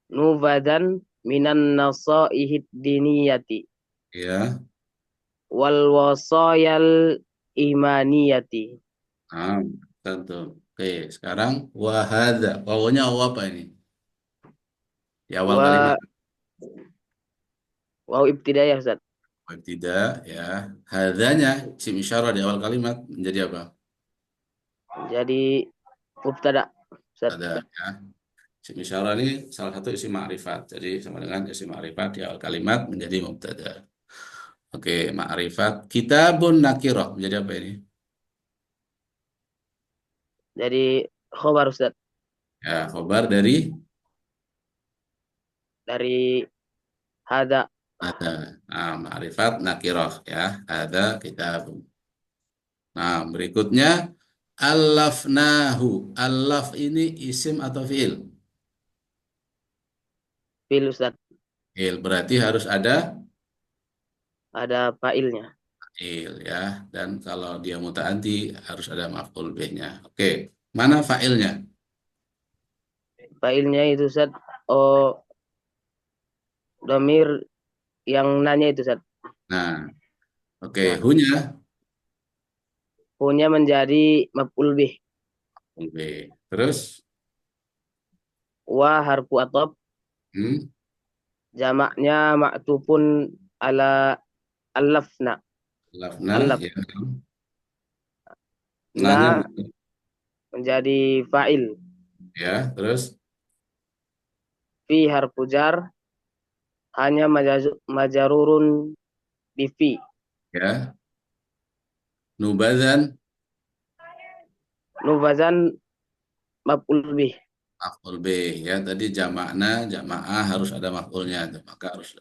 nubadan minan nasaihid diniyati Ya. wal wasayal imaniyati. Tentu. Oke, sekarang wahada. Wawunya wawu apa ini? Di awal kalimat. Wa waw ibtidayah Ustaz. Tidak, ya. Hadanya, isim isyarah di awal kalimat menjadi apa? Jadi mubtada Ustaz. Ada, ya. Isim isyarah ini salah satu isim ma'rifat. Jadi sama dengan isim ma'rifat di awal kalimat menjadi mubtada. Oke, ma'rifat. Kitabun nakirah menjadi apa ini? Jadi khobar Ustaz. Ya, khobar dari Dari hada. ada. Ma'rifat nakirah ya. Ada kitabun. Nah, berikutnya alafnahu. Alaf ini isim atau fiil? Fil Ustaz. Fiil berarti harus ada Ada fa'ilnya. fa'il ya. Dan kalau dia muta'addi harus ada maf'ul bih-nya. Oke, mana fa'ilnya? Fa'ilnya itu Ustaz. Oh, domir yang nanya itu Ustaz. Nah, oke, Ya. hunya Punya menjadi maf'ul bih. maf'ul bih. Terus Wa harfu atop. hmm, Jamaknya ma'tufun ala alafna. lafna Alaf. ya. Nanya na menjadi fa'il. ya, terus Fi harfu jar hanya majarurun bi fi. ya. Nubadzan Nubazan maf'ul bih. maf'ul B ya. Tadi jamakna, jamaah harus ada maf'ulnya tuh. Maka harus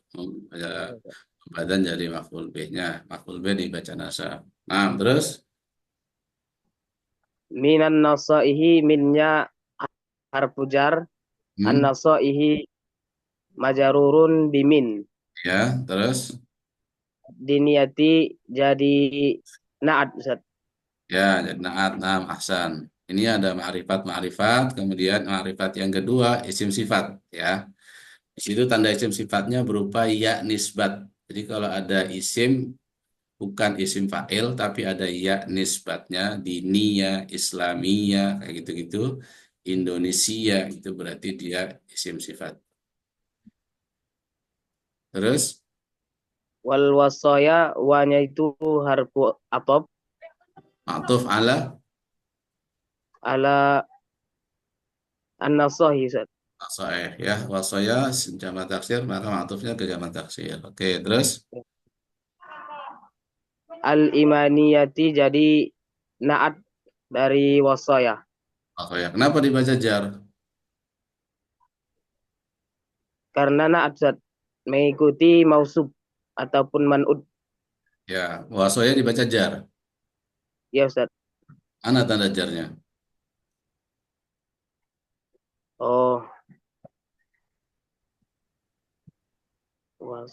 ada nubadzan jadi maf'ul B-nya. Maf'ul B dibaca nasab. Nah, terus Minan nasaihi minnya harfu jar. An hmm, nasaihi majarurun bimin. ya, terus Diniyati jadi naat Ustaz. ya, jadi naat, nam, ahsan. Ini ada ma'rifat, kemudian ma'rifat yang kedua isim sifat ya. Di situ tanda isim sifatnya berupa ya nisbat. Jadi kalau ada isim bukan isim fa'il tapi ada ya nisbatnya dinia, islamia kayak gitu-gitu. Indonesia itu berarti dia isim sifat. Terus Wal wasaya wanya itu harfu atop ma'tuf ala ala an-nasahi Ustaz. wasoeh ya wasoya jamak taksir maka ma'tufnya ke jamak taksir. Oke, terus Al-imaniyati jadi naat dari wasaya. wasoya. Kenapa dibaca jar? Karena naat Ustaz mengikuti mausub ataupun man'ud. Ya, wasoya dibaca jar. Ya Ustaz. Mana tanda jarnya? Oh, was.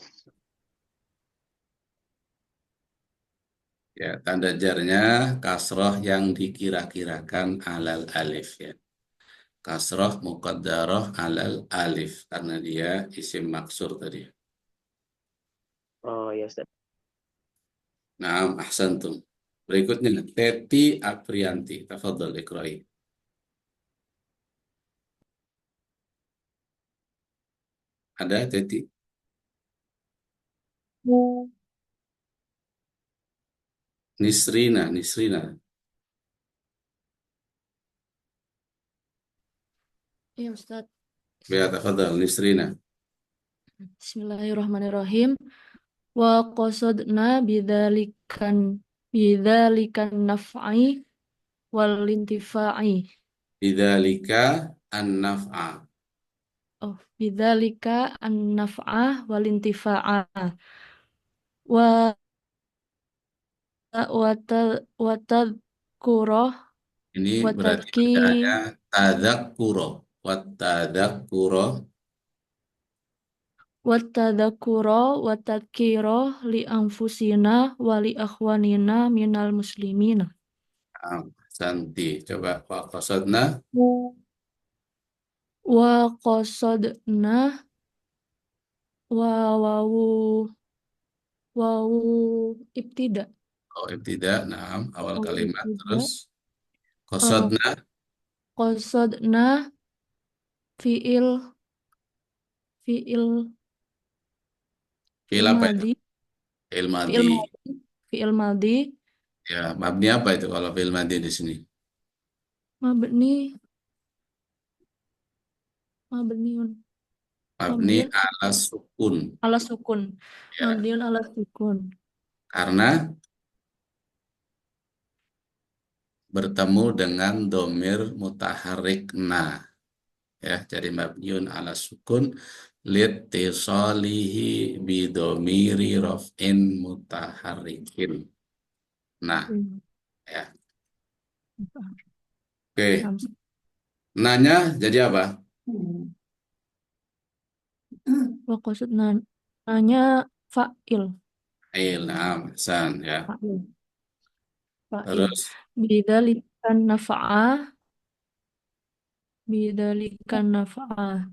Ya, tanda jarnya kasroh yang dikira-kirakan alal alif ya. Kasroh muqaddaroh alal alif karena dia isim maksur tadi. Oh, ya Ustaz. Naam, ahsantum. Berikutnya Teti Aprianti. Tafadhol iqra'i. Ada Teti? Nisrina. Ya Ustaz. Ya, tafadhol Nisrina. Bismillahirrahmanirrahim. Wa qasadna bidzalikan naf'i wal intifa'i. Bidzalika an-naf'a. Oh, bidzalika an-naf'a wal intifa'a. Wa wa tadhkurah Ini wa berarti tadki bacaannya tadzakuro. Wat tadzakuro. wa tadhkura wa tadhkira li anfusina wa li akhwanina minal muslimina. Santi. Coba wa qasadna. Wa qasadna wa wawu wawu ibtida Oh, tidak. Naam. Awal wawu kalimat. ibtida Terus. uh, Qasadna. qasadna fiil fiil Fi'il fiil apa itu? maldi Fi'il fiil madhi. maldi fiil maldi Ya, mabni apa itu kalau fi'il madhi di sini? mabni mabniun Mabni mabniun ala sukun. ala sukun Ya, mabniun ala sukun karena bertemu dengan domir mutaharik na. Ya, jadi mabniun ala sukun litisalihi bidomiri raf'in mutaharikin. Nah, Hmm. ya. Oke. Nah, Nanya jadi apa? wa qasadna nanya fa'il Nah, san ya. fa'il fa'il Terus bidzalikan naf'a bidzalikan naf'a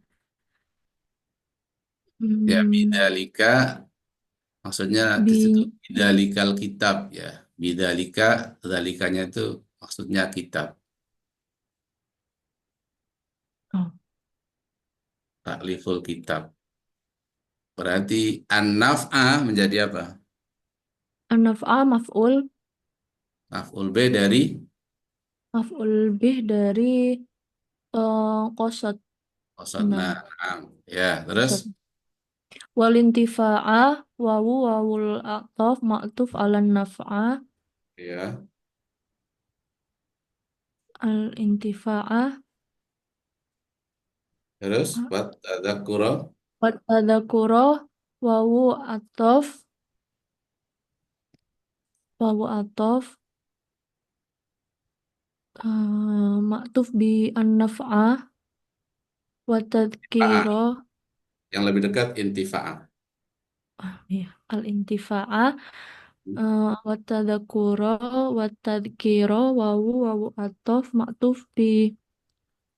ya hmm, bidalika maksudnya di situ bi bidalikal kitab ya. Bidalika, dalikanya itu maksudnya kitab. oh, Takliful kitab. Berarti an-naf'a menjadi apa? an-naf'a maf'ul Maf'ul B dari maf'ul bih dari qasad. Qasodna. Nah, Naam. Ya, terus qasad. Walintifa'ah wawul a'taf ma'tuf ala naf'ah. ya, Al-intifa'ah terus wat tadzakura. wa tadzakura wawu atof ma'tuf bi an-naf'ah wa Fa'ah. tadhkira Yang lebih dekat intifa'ah. ya al-intifa'ah wa tadzakura wa tadhkira wawu atof ma'tuf bi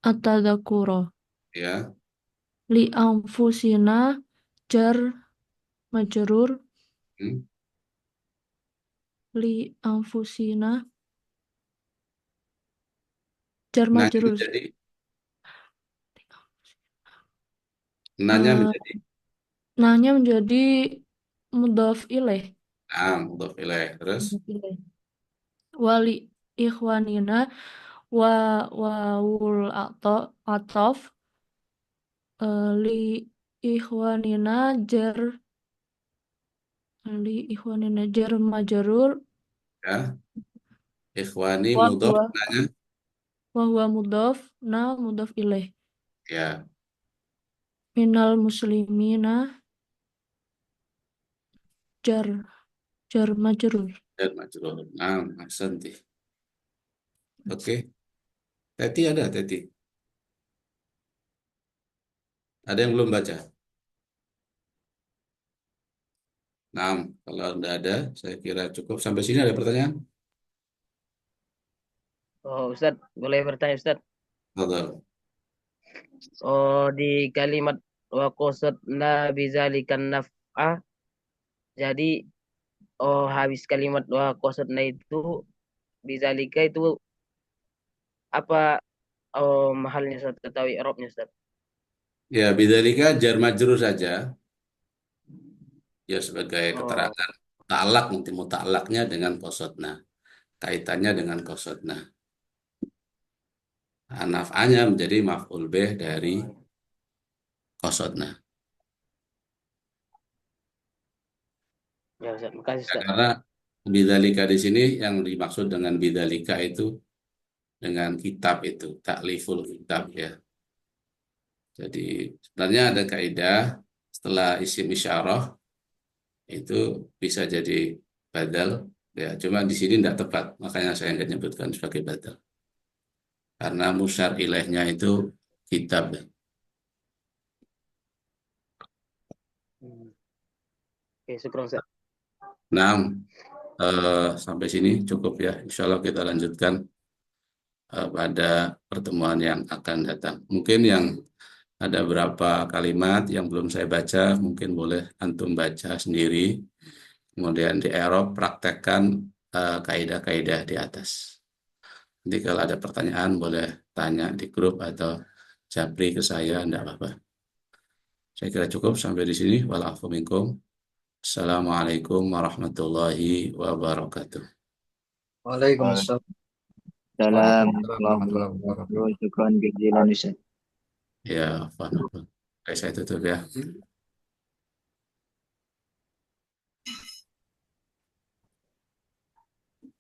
at-tadzakura Ya. li anfusina jar majrur Hmm. li anfusina jar Nanya majrur menjadi nanya Eh, menjadi nahnya menjadi mudhaf ilaih. naam, mudhof ilaih. Terus Mudhaf ilaih. Wali ikhwanina wa wawul atof li ikhwanina jar majrur ya, ikhwani wa mudhof huwa nanya mudhaf mudhaf ilaih ya, minal muslimina jar majrur. dan majrur. Naam, ahsanti. Oke. Teti ada Teti. Ada yang belum baca? Naam, kalau tidak ada, saya kira cukup. Sampai sini ada pertanyaan? Oh, Ustaz, boleh bertanya Ustaz? Fadhal. Oh, di kalimat wa qasadna bizalikan naf'ah. Jadi, habis kalimat wa qasadna itu bizalika itu apa mahalnya Ustaz? Ketahui i'rabnya Ustaz. Ya, bidzalika jar majrur saja. Ya, sebagai Oh, keterangan ta'alaq, nanti muta'alaqnya dengan qasodna. Kaitannya dengan qasodna. Naf'anya menjadi maf'ul bih dari qasodna. ya Ustaz, makasih Ya, Ustaz. karena bidzalika di sini yang dimaksud dengan bidzalika itu dengan kitab itu, takliful kitab ya. Jadi sebenarnya ada kaidah setelah isim isyarah itu bisa jadi badal ya. Cuma di sini tidak tepat, makanya saya nggak nyebutkan sebagai badal. Karena musyar ilaihnya itu kitab. Hmm. Oke, syukur Ustaz. Nah, sampai sini cukup ya. Insya Allah kita lanjutkan pada pertemuan yang akan datang. Mungkin yang ada beberapa kalimat yang belum saya baca, mungkin boleh antum baca sendiri. Kemudian di Eropa praktekkan kaidah-kaidah di atas. Nanti kalau ada pertanyaan boleh tanya di grup atau japri ke saya, enggak apa-apa. Saya kira cukup sampai di sini. Walafu minkum. Assalamualaikum warahmatullahi wabarakatuh. Waalaikumsalam. Salam Waalaikumsalam warahmatullahi wabarakatuh. syukran jazilan Ustaz. Ya, Pak. Oke, saya tutup ya.